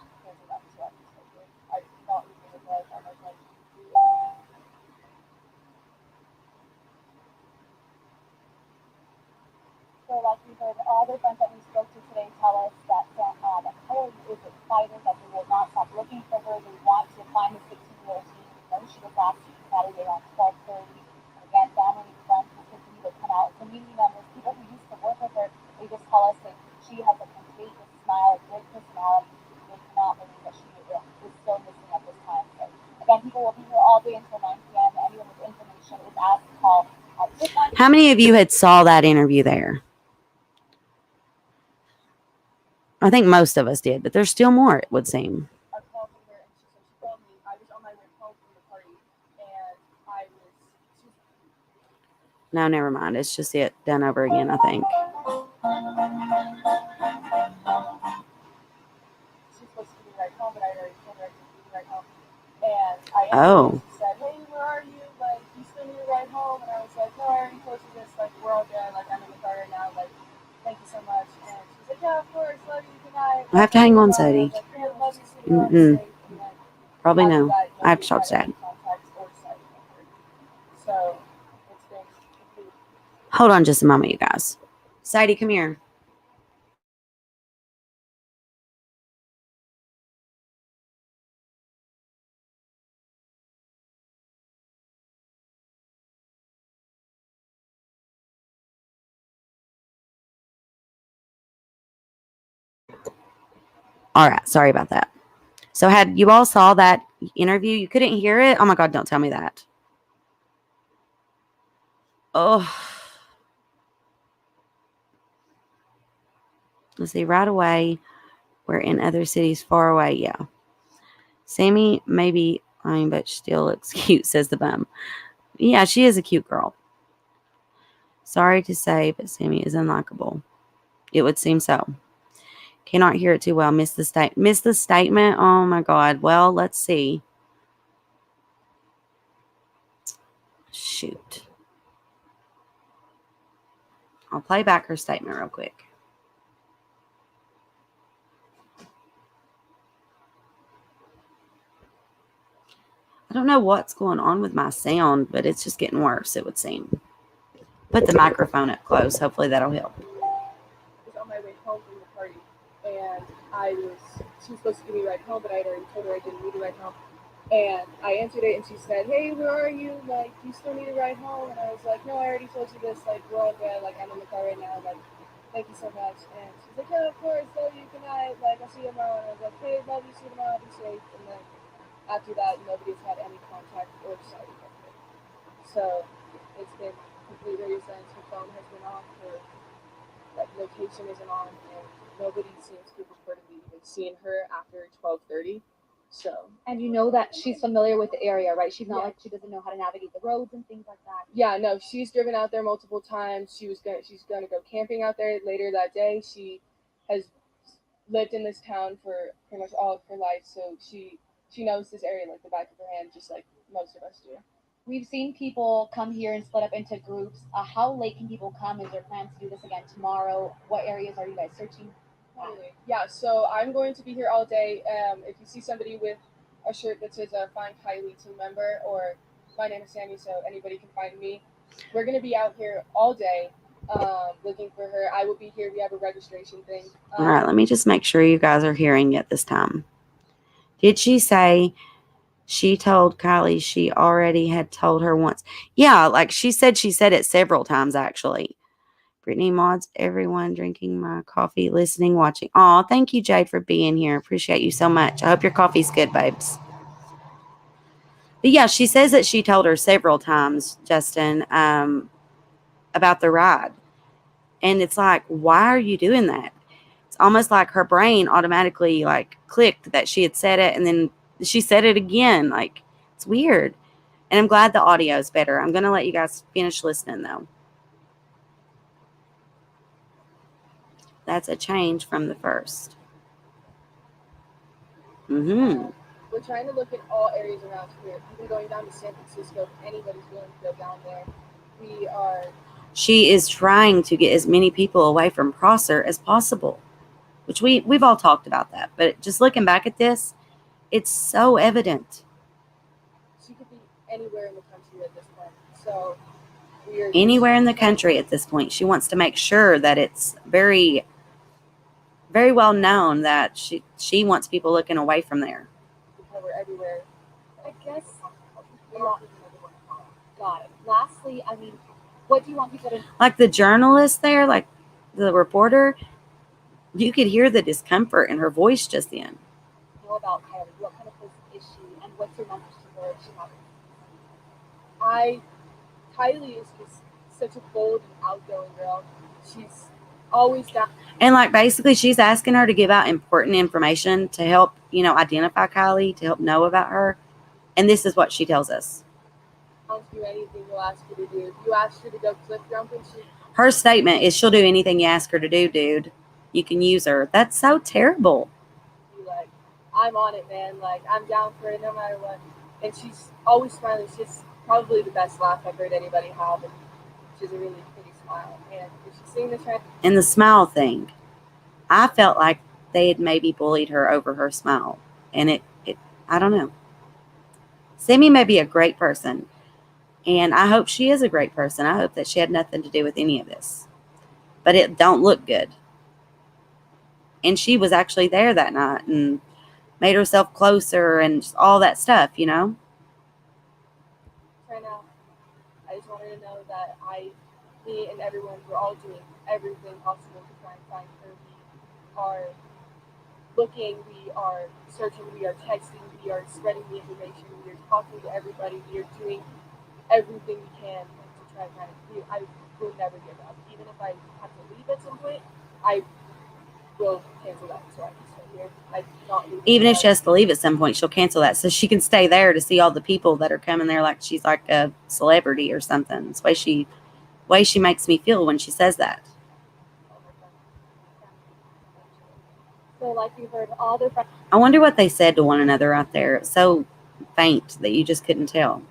So, like we heard, all their friends that we spoke to today tell us that Kiely is excited, that they will not stop looking for her. They want to find the 16-year-old teen. We know she was last seen Saturday around 12:30. Again, family and friends will continue to come out. Community members, people who used to work with her, they just tell us that she has a contagious smile, a great personality. They cannot believe that she is still missing at this time. So, again, people will be here all day until 9 p.m. Anyone with information is asked to call. How many of you had saw that interview there? I think most of us did, but there's still more, it would seem. I called her and she told me I was on my way home from the party and No, never mind. It's just it done over again, I think. she's supposed to be right home, but I already told her I didn't be right home. And I asked Oh. her, she said, hey, where are you? Like, you still need a ride home? And I was like, no, I already told you this. Like, we're all good. Like, I'm in the car right now. Like, thank you so much. And she's like, yeah, of course. Love you. Good night. I have to hang on, Sadie. Like, yeah, love you, sweetheart. Probably no. I have to talk to Dad. So, it's been complete. Hold on just a moment, you guys. Sadie, come here. All right. Sorry about that. So had you all saw that interview? You couldn't hear it? Oh my God, don't tell me that. Oh. Let's see. Right away. We're in other cities far away. Yeah. Sammy maybe fine, but still looks cute, says the bum. Yeah, she is a cute girl. Sorry to say, but Sammy is unlikable. It would seem so. Cannot hear it too well. Missed the statement. Oh my God. Well, let's see. Shoot. I'll play back her statement real quick. I don't know what's going on with my sound, but it's just getting worse, it would seem. Put the microphone up close. Hopefully that'll help. I was on my way home from the party, and she was supposed to give me a ride home, but I had already told her I didn't need a ride home. And I answered it, and she said, hey, where are you? Like, you still need a ride home? And I was like, no, I already told you this. Like, we're all good. Like, I'm in the car right now. Like, thank you so much. And she's like, yeah, of course. Love you. Good night. Like, I'll see you tomorrow. And I was like, hey, love you. See you tomorrow. Be safe. And then after that, nobody's had any contact or sight of her. So it's been complete radio silence. Her phone has been off. Her location isn't on. And nobody seems to have reportedly even seen her after 12:30. So. And you know that she's familiar with the area, right? She's not Yeah. like she doesn't know how to navigate the roads and things like that. Yeah, no, she's driven out there multiple times. She's gonna go camping out there later that day. She has lived in this town for pretty much all of her life, so she knows this area like the back of her hand, just like most of us do. We've seen people come here and split up into groups. How late can people come? Is there plans to do this again tomorrow? What areas are you guys searching? Yeah, so I'm going to be here all day. If you see somebody with a shirt that says "Find Kiely" team member, or my name is Sammy, so anybody can find me. We're going to be out here all day looking for her. I will be here. We have a registration thing. All right, let me just make sure you guys are hearing it this time. Did she say she told Kiely she already had told her once? Yeah, like she said it several times actually. Brittany mods everyone drinking my coffee, listening, watching. Aw, thank you, Jade, for being here. Appreciate you so much. I hope your coffee's good, babes. But yeah, she says that she told her several times, Justin, about the ride. And it's like, why are you doing that? It's almost like her brain automatically like clicked that she had said it, and then she said it again. Like, it's weird. And I'm glad the audio is better. I'm going to let you guys finish listening, though. That's a change from the first. Mm-hmm. We're trying to look at all areas around here, even going down to San Francisco. If anybody's willing to go down there, we are. She is trying to get as many people away from Prosser as possible, which we've all talked about that. But just looking back at this, it's so evident. She could be anywhere in the country at this point. So we are Anywhere in the country at this point. She wants to make sure that it's very, very well known that she wants people looking away from there. We're everywhere. I guess. Got it. Lastly, I mean, what do you want people to Like the journalist there, like the reporter, you could hear the discomfort in her voice just then. know about Kiely? What kind of person is she, and what's your message to her if she happens? Kylie is just such a bold and outgoing girl. She's always down. And like basically she's asking her to give out important information to help, identify Kiely, to help know about her. And this is what she tells us. I'll do anything you'll ask her to do. If you ask her to go cliff jumping, Her statement is she'll do anything you ask her to do, dude. You can use her. That's so terrible. Be like, I'm on it, man. Like, I'm down for it no matter what. And she's always smiling. She's probably the best laugh I've heard anybody have. And she's a really pretty smile. And if she's seeing the trend. And the smile thing, I felt like they had maybe bullied her over her smile. And it I don't know. Sammy may be a great person. And I hope she is a great person. I hope that she had nothing to do with any of this. But it don't look good. And she was actually there that night and made herself closer and just all that stuff, Right now, I just wanted to know that me and everyone, we're all doing everything possible to try and find her. We are looking, we are searching, we are texting, we are spreading the information, we are talking to everybody, we are doing everything we can to try and find her. I will never give up. Even if I have to leave at some point, I will cancel that so I can stay here. I not leave. even if she has to leave at some point, she'll cancel that so she can stay there to see all the people that are coming there like she's like a celebrity or something. It's the way she makes me feel when she says that. So, like you heard, all their friends. I wonder what they said to one another out there. It's so faint that you just couldn't tell.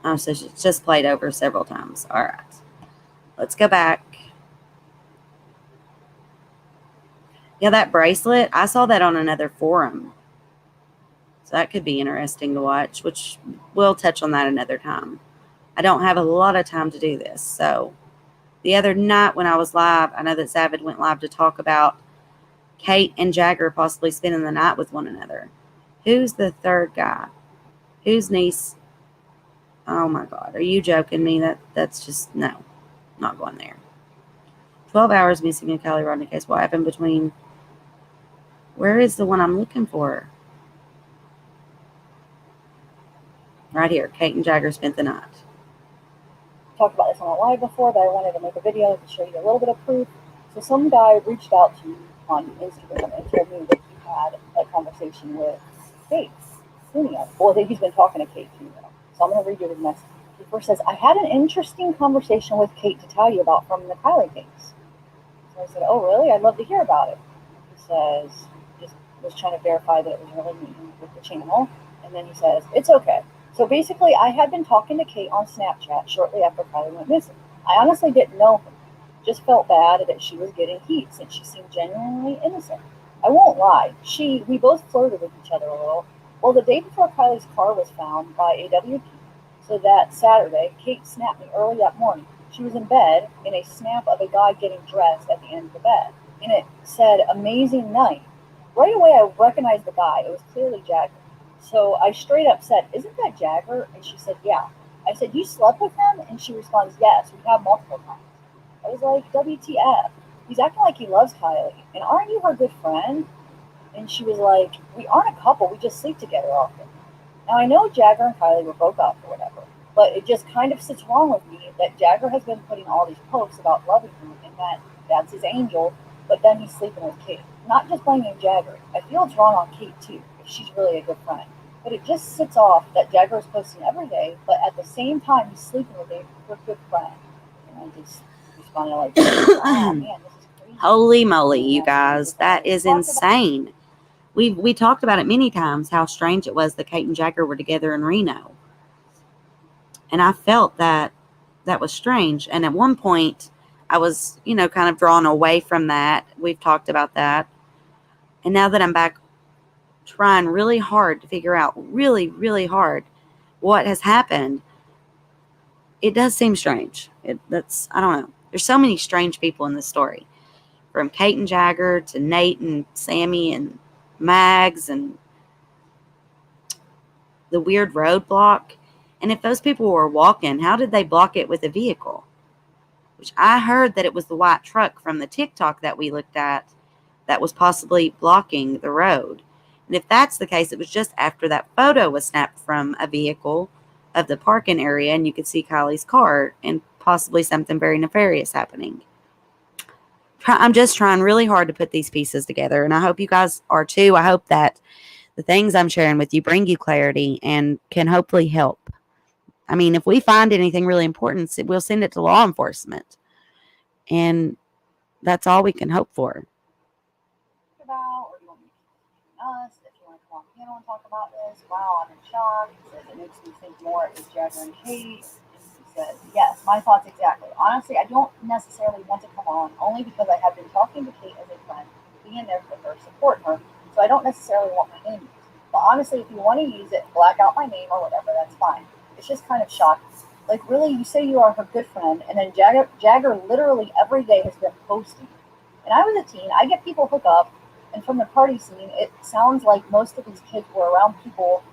Oh, so it's just played over several times. All right. Let's go back. Yeah, that bracelet, I saw that on another forum. So that could be interesting to watch, which we'll touch on that another time. I don't have a lot of time to do this. So the other night when I was live, I know that Zavid went live to talk about Kate and Jagger possibly spending the night with one another. Who's the third guy? Whose niece? Oh my God. Are you joking me? That's just, no. Not going there. 12 hours missing in Kiely Rodni case. What happened between... Where is the one I'm looking for? Right here. Kate and Jagger spent the night. talked about this on a live before, but I wanted to make a video to show you a little bit of proof. So some guy reached out to me on Instagram and told me that he had a conversation with Kate. Well, he's been talking to Kate too. So I'm going to read you his message. He first says, I had an interesting conversation with Kate to tell you about from the Kiely case. So I said, oh, really? I'd love to hear about it. He says, just was trying to verify that it was really me with the channel. And then he says, it's okay. So basically, I had been talking to Kate on Snapchat shortly after Kiely went missing. I honestly didn't know her. Just felt bad that she was getting heat since she seemed genuinely innocent. I won't lie. We both flirted with each other a little. Well, the day before Kiely's car was found by AWP, so that Saturday, Kate snapped me early that morning. She was in bed in a snap of a guy getting dressed at the end of the bed. And it said, amazing night. Right away, I recognized the guy. It was clearly Jagger. So I straight up said, isn't that Jagger? And she said, yeah. I said, you slept with him? And she responds, yes, we have multiple times. I was like, WTF? He's acting like he loves Kiely. And aren't you her good friend? And she was like, we aren't a couple. We just sleep together often. Now, I know Jagger and Kiely were broke up or whatever, but it just kind of sits wrong with me that Jagger has been putting all these posts about loving him and that that's his angel, but then he's sleeping with Kate. Not just blaming Jagger. I feel it's wrong on Kate, too, if she's really a good friend. But it just sits off that Jagger is posting every day, but at the same time, he's sleeping with a good friend. And I just responded like, oh, man, this is crazy. Holy moly, you guys. That is insane. We talked about it many times, how strange it was that Kate and Jagger were together in Reno. And I felt that was strange. And at one point, I was, kind of drawn away from that. We've talked about that. And now that I'm back trying really hard to figure out, really, really hard, what has happened, it does seem strange. I don't know. There's so many strange people in this story. From Kate and Jagger to Nate and Sammy and Mags and the weird roadblock. And if those people were walking, how did they block it with a vehicle? Which I heard that it was the white truck from the TikTok that we looked at that was possibly blocking the road. And if that's the case, it was just after that photo was snapped from a vehicle of the parking area and you could see Kiely's car and possibly something very nefarious happening. I'm just trying really hard to put these pieces together, and I hope you guys are too. I hope that the things I'm sharing with you bring you clarity and can hopefully help. I mean, if we find anything really important, we'll send it to law enforcement. And that's all we can hope for. Or you want me to us, if you want to come on the panel and talk about this. Wow, I'm in shock. He says it makes me think more of Jagger and Kate. He says, yes, my thoughts exactly. Honestly, I don't necessarily want to come on, only because I have been talking to Kate as a friend, being there for her, supporting her, so I don't necessarily want my name used. But honestly, if you want to use it, black out my name or whatever, that's fine. It's just kind of shocking. Like, really, you say you are her good friend, and then Jagger literally every day has been posting. And I was a teen. I get people hook up, and from the party scene, it sounds like most of these kids were around people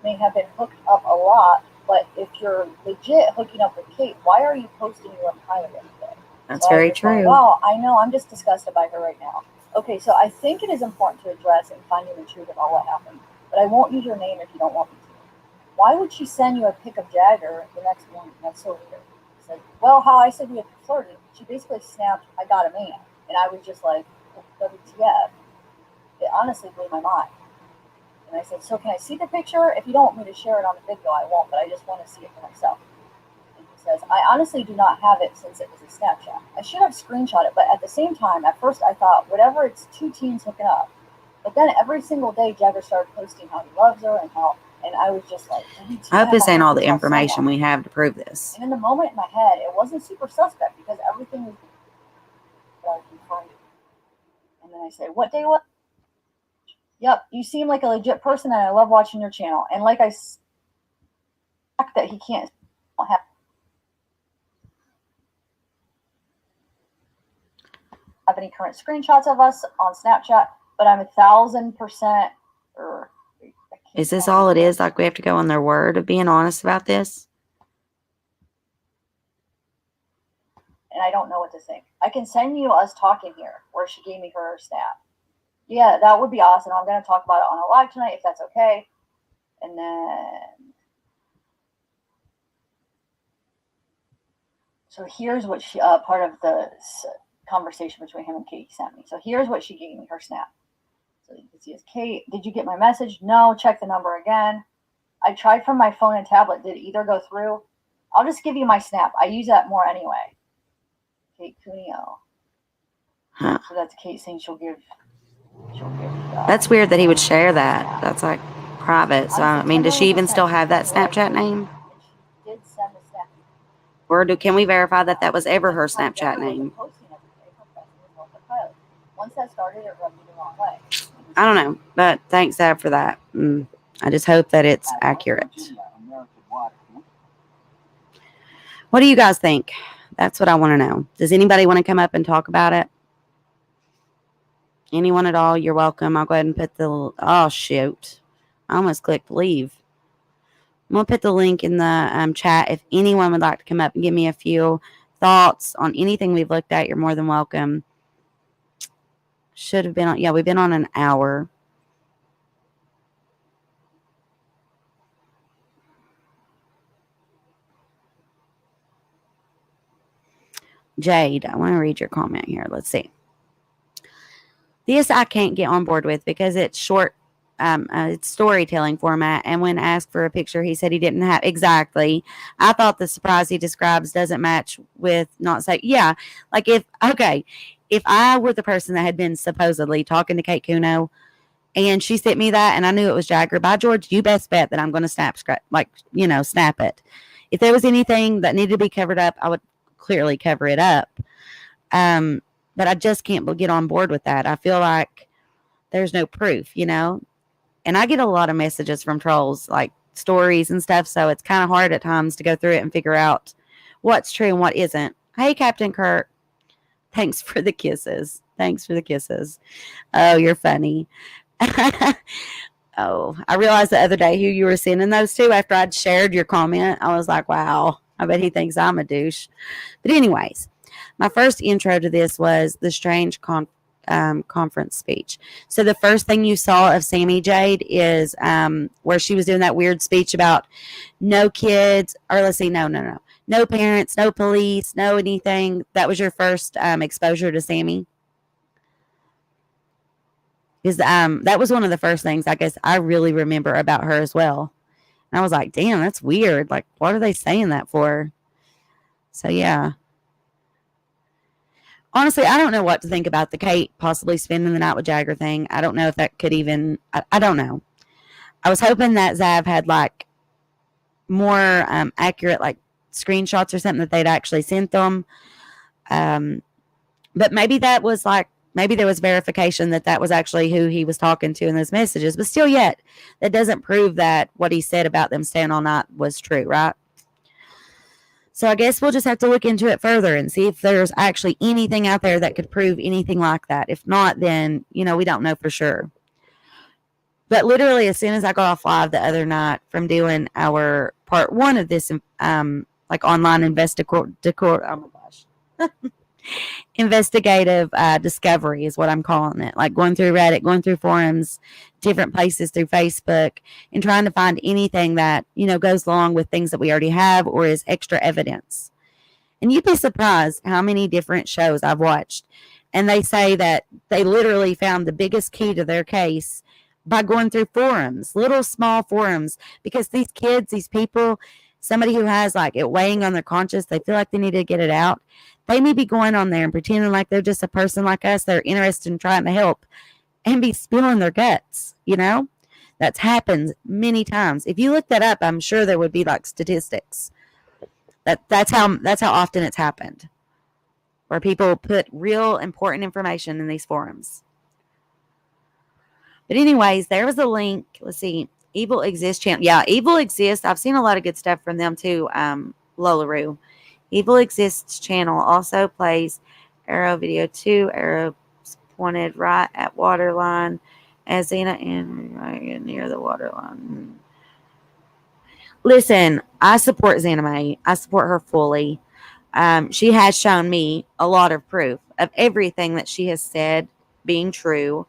may have been hooked up a lot, but if you're legit hooking up with Kate, why are you posting your Kiely every day? That's very true. Wow, I know. I'm just disgusted by her right now. Okay, so I think it is important to address and finding the truth about what happened, but I won't use your name if you don't want me to. Why would she send you a pic of Jagger the next morning? That's so weird. It's like, well, how I said we had flirted. She basically snapped, I got a man. And I was just like, WTF. It honestly blew my mind. And I said, so can I see the picture? If you don't want me to share it on the video, I won't, but I just want to see it for myself. And he says, I honestly do not have it since it was a Snapchat. I should have screenshot it, but at the same time, at first I thought, whatever, it's two teens hooking up. But then every single day, Jagger started posting how he loves her and I was just like, I hope this ain't all the information we have to prove this. And in the moment in my head, it wasn't super suspect because everything was confirmed. And then I say, what day was? Yep, you seem like a legit person, and I love watching your channel. And like I said, that he can't have any current screenshots of us on Snapchat, but I'm 1,000%. Is this all it is? Like we have to go on their word of being honest about this? And I don't know what to think. I can send you us talking here, where she gave me her snap. Yeah, that would be awesome. I'm going to talk about it on a live tonight, if that's okay. And then So here's what she, part of the conversation between him and Kate sent me. So here's what she gave me, her snap. So you can see is, Kate, did you get my message? No, check the number again. I tried from my phone and tablet. Did either go through? I'll just give you my snap. I use that more anyway. Kate Cuneo. Huh. So that's Kate saying she'll give. That's weird that he would share that. That's like private. So I mean, does she even still have that Snapchat name? She did send the snap. Or can we verify that that was ever her Snapchat name? Once that started, it rubbed me the wrong way. I don't know, but thanks, Zab, for that. I just hope that it's accurate. What do you guys think? That's what I want to know. Does anybody want to come up and talk about it? Anyone at all? You're welcome. I'll go ahead and put the... Oh, shoot. I almost clicked leave. I'm going to put the link in the chat. If anyone would like to come up and give me a few thoughts on anything we've looked at, you're more than welcome. Should have been on... Yeah, we've been on an hour. Jade, I want to read your comment here. Let's see. This I can't get on board with because it's short, it's storytelling format. And when asked for a picture, he said he didn't have. Exactly. I thought the surprise he describes doesn't match with not say. Yeah. Like if I were the person that had been supposedly talking to Kate Kuno and she sent me that and I knew it was Jagger, by George, you best bet that I'm going to snap it. If there was anything that needed to be covered up, I would clearly cover it up. But I just can't get on board with that. I feel like there's no proof, and I get a lot of messages from trolls, like stories and stuff. So it's kind of hard at times to go through it and figure out what's true and what isn't. Hey, Captain Kirk. Thanks for the kisses. Oh, you're funny. Oh, I realized the other day who you were sending those to after I'd shared your comment. I was like, wow, I bet he thinks I'm a douche. But anyways, my first intro to this was the strange conference speech. So the first thing you saw of Sammy Jade is where she was doing that weird speech about no kids, or let's see, no parents, no police, no anything. That was your first exposure to Sammy? Because that was one of the first things I guess I really remember about her as well. And I was like, damn, that's weird. Like, what are they saying that for? So, yeah. Honestly, I don't know what to think about the Kate possibly spending the night with Jagger thing. I don't know if that could even... I don't know. I was hoping that Zav had, like, more accurate, like, screenshots or something that they'd actually sent them. But maybe that was, like, maybe there was verification that was actually who he was talking to in those messages. But still yet, that doesn't prove that what he said about them staying all night was true, right? So I guess we'll just have to look into it further and see if there's actually anything out there that could prove anything like that. If not, then, we don't know for sure. But literally, as soon as I got off live the other night from doing our part 1 of this, like online investigative discovery is what I'm calling it. Like going through Reddit, going through forums, different places through Facebook, and trying to find anything that, goes along with things that we already have or is extra evidence. And you'd be surprised how many different shows I've watched. And they say that they literally found the biggest key to their case by going through forums, little small forums, because these kids, these people, somebody who has like it weighing on their conscience, they feel like they need to get it out. They may be going on there and pretending like they're just a person like us. They're interested in trying to help and be spilling their guts, That's happened many times. If you look that up, I'm sure there would be like statistics. That's how often it's happened. Where people put real important information in these forums. But anyways, there was a link. Let's see. Evil Exists channel. Yeah, Evil Exists. I've seen a lot of good stuff from them too. LoLaroo. Evil Exists channel also plays arrow video 2, arrows pointed right at waterline as Xena and right near the waterline. Listen, I support Xena May. I support her fully. She has shown me a lot of proof of everything that she has said being true.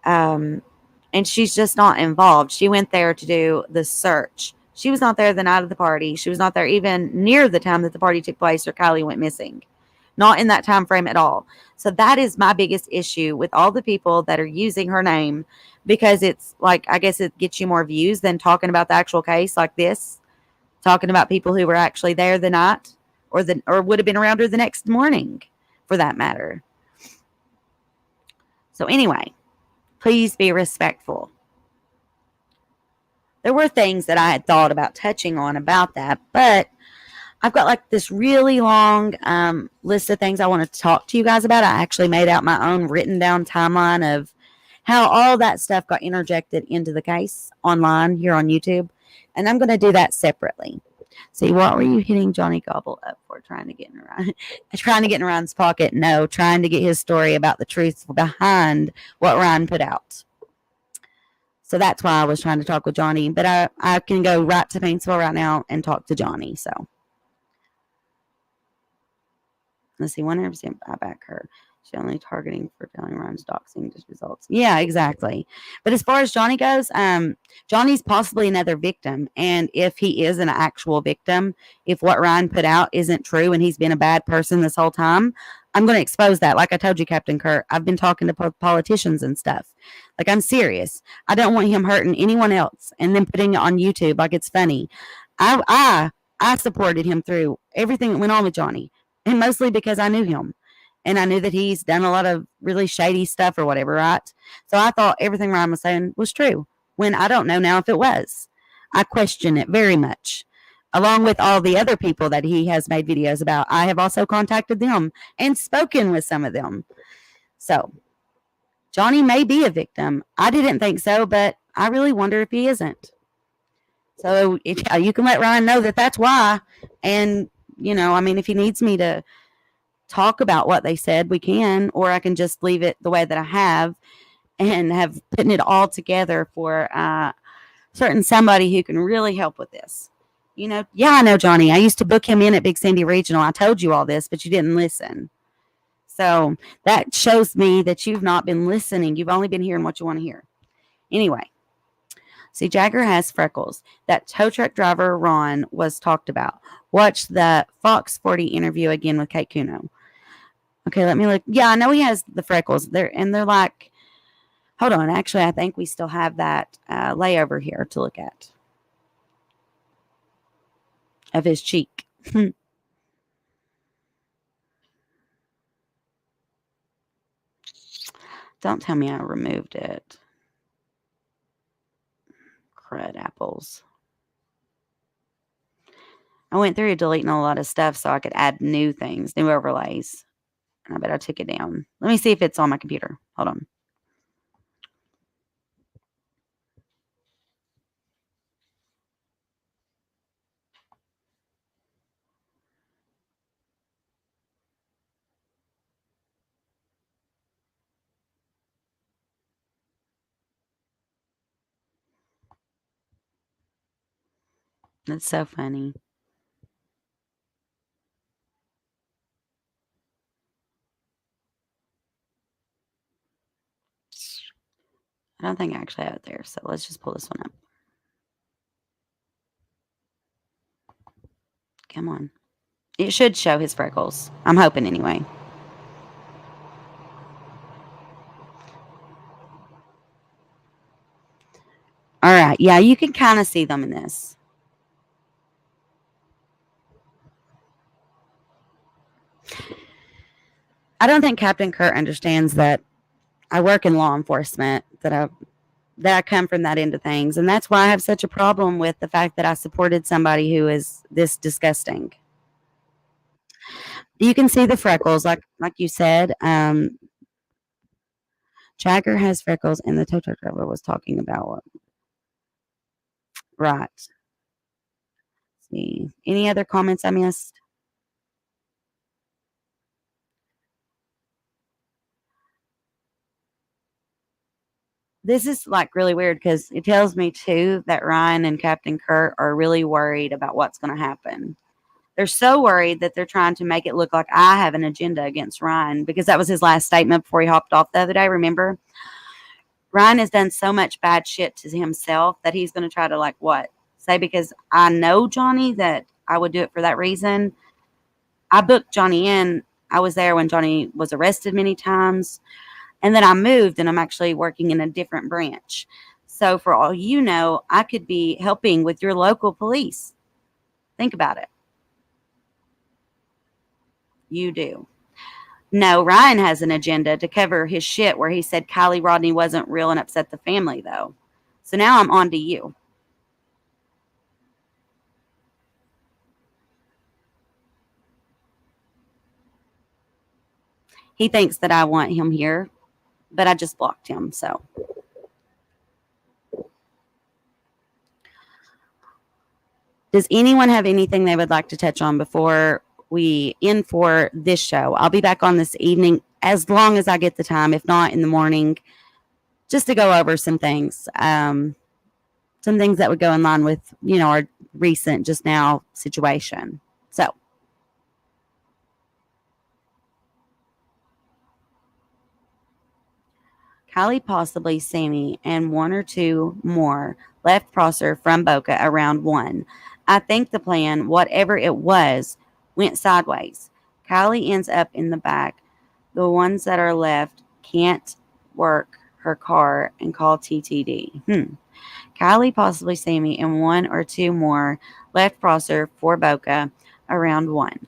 And she's just not involved. She went there to do the search She was not there the night of the party. She was not there even near the time that the party took place or Kiely went missing. Not in that time frame at all. So that is my biggest issue with all the people that are using her name, because it's like, I guess it gets you more views than talking about the actual case like this, talking about people who were actually there the night or would have been around her the next morning for that matter. So anyway, please be respectful. There were things that I had thought about touching on about that, but I've got like this really long list of things I want to talk to you guys about. I actually made out my own written down timeline of how all that stuff got interjected into the case online here on YouTube. And I'm going to do that separately. See, what were you hitting Johnny Gobble up for? Trying to get in Ryan's pocket? No, trying to get his story about the truth behind what Ryan put out. So that's why I was trying to talk with Johnny. But I can go right to Paintsville right now and talk to Johnny. So let's see, 100% I back her. She's only targeting for telling Ryan's doxing results. Yeah, exactly. But as far as Johnny goes, Johnny's possibly another victim. And if he is an actual victim, if what Ryan put out isn't true and he's been a bad person this whole time, I'm going to expose that. Like I told you, Captain Kurt, I've been talking to politicians and stuff. Like, I'm serious. I don't want him hurting anyone else and then putting it on YouTube like it's funny. I supported him through everything that went on with Johnny, and mostly because I knew him. And I knew that he's done a lot of really shady stuff or whatever, right? So I thought everything Ryan was saying was true, when I don't know now if it was. I question it very much. Along with all the other people that he has made videos about, I have also contacted them and spoken with some of them. So Johnny may be a victim. I didn't think so, but I really wonder if he isn't. So you can let Ryan know that that's why. And, you know, I mean, if he needs me to talk about what they said, we can, or I can just leave it the way that I have and have putting it all together for certain somebody who can really help with this. You know, yeah, I know Johnny. I used to book him in at Big Sandy Regional. I told you all this, but you didn't listen. So that shows me that you've not been listening. You've only been hearing what you want to hear. Anyway, see, Jagger has freckles. That tow truck driver, Ron, was talked about. Watch the Fox 40 interview again with Kate Kuno. Okay, let me look. Yeah, I know he has the freckles. They're like, hold on. Actually, I think we still have that layover here to look at of his cheek. Don't tell me I removed it. Crud apples. I went through deleting a lot of stuff so I could add new things, new overlays. And I bet I took it down. Let me see if it's on my computer. Hold on. That's so funny. I don't think I actually have it there. So let's just pull this one up. Come on. It should show his freckles. I'm hoping anyway. All right. Yeah, you can kind of see them in this. I don't think Captain Kurt understands that I work in law enforcement, that I come from that end of things. And that's why I have such a problem with the fact that I supported somebody who is this disgusting. You can see the freckles, like you said. Jagger has freckles, and the tow truck driver was talking about what. Right. Let's see. Any other comments I missed? This is like really weird because it tells me too that Ryan and Captain Kurt are really worried about what's going to happen. They're so worried that they're trying to make it look like I have an agenda against Ryan, because that was his last statement before he hopped off the other day. Remember? Ryan has done so much bad shit to himself that he's going to try to say because I know Johnny that I would do it for that reason. I booked Johnny in. I was there when Johnny was arrested many times. And then I moved and I'm actually working in a different branch. So for all you know, I could be helping with your local police. Think about it. You do. No, Ryan has an agenda to cover his shit where he said Kiely Rodni wasn't real and upset the family, though. So now I'm on to you. He thinks that I want him here, but I just blocked him, so. Does anyone have anything they would like to touch on before we end for this show? I'll be back on this evening as long as I get the time, if not in the morning, just to go over some things. Some things that would go in line with, our recent just now situation. So. Kiely, possibly Sammy, and one or two more left Prosser from Boca around 1. I think the plan, whatever it was, went sideways. Kiely ends up in the back. The ones that are left can't work her car and call TTD. Kiely, possibly Sammy, and one or two more left Prosser for Boca around 1.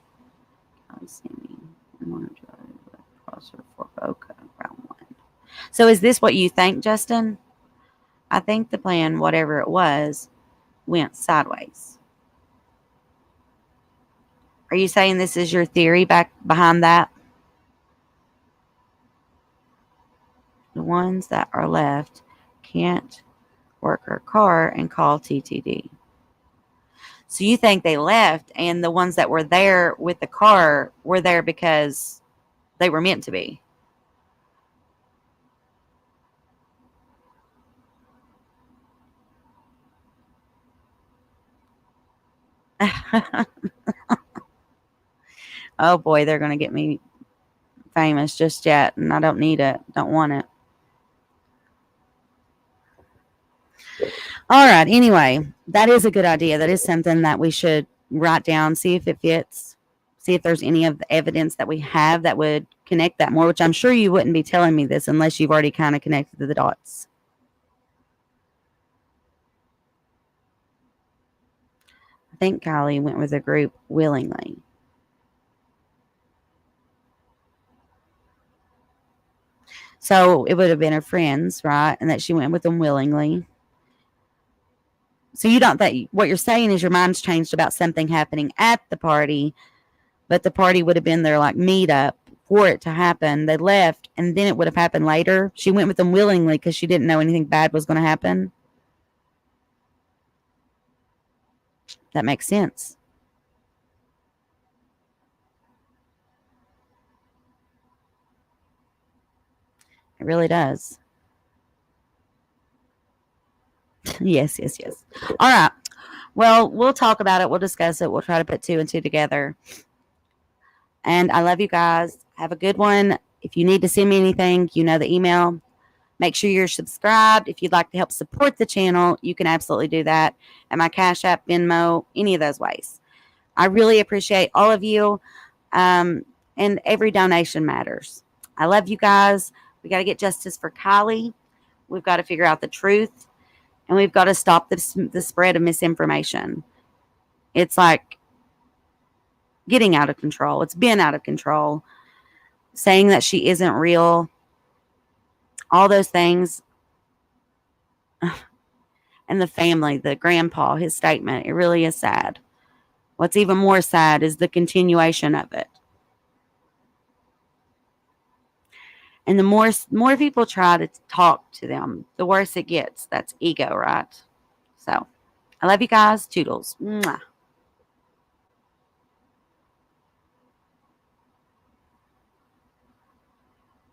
Kiely, Sammy, and one or two left Prosser for Boca around 1. So is this what you think, Justin? I think the plan, whatever it was, went sideways. Are you saying this is your theory back behind that? The ones that are left can't work her car and call TTD. So you think they left and the ones that were there with the car were there because they were meant to be? Oh boy, they're going to get me famous just yet, and I don't need it. Don't want it. All right. Anyway, that is a good idea. That is something that we should write down, see if it fits, see if there's any of the evidence that we have that would connect that more, which I'm sure you wouldn't be telling me this unless you've already kind of connected the dots. I think Kiely went with the group willingly. So it would have been her friends, right? And that she went with them willingly. So you don't think what you're saying is your mind's changed about something happening at the party, but the party would have been their like meetup for it to happen. They left and then it would have happened later. She went with them willingly because she didn't know anything bad was going to happen. That makes sense. It really does. Yes. All right. Well, we'll talk about it. We'll discuss it. We'll try to put 2 and 2 together. And I love you guys. Have a good one. If you need to send me anything, you know the email. Make sure you're subscribed. If you'd like to help support the channel, you can absolutely do that at my Cashapp, VENMO, any of those ways. I really appreciate all of you. And every donation matters. I love you guys. We got to get justice for Kiely. We've got to figure out the truth. And we've got to stop the spread of misinformation. It's like getting out of control. It's been out of control. Saying that she isn't real. All those things. And the family, the grandpa, his statement. It really is sad. What's even more sad is the continuation of it. And the more people try to talk to them, the worse it gets. That's ego, right? So, I love you guys. Toodles. Mwah.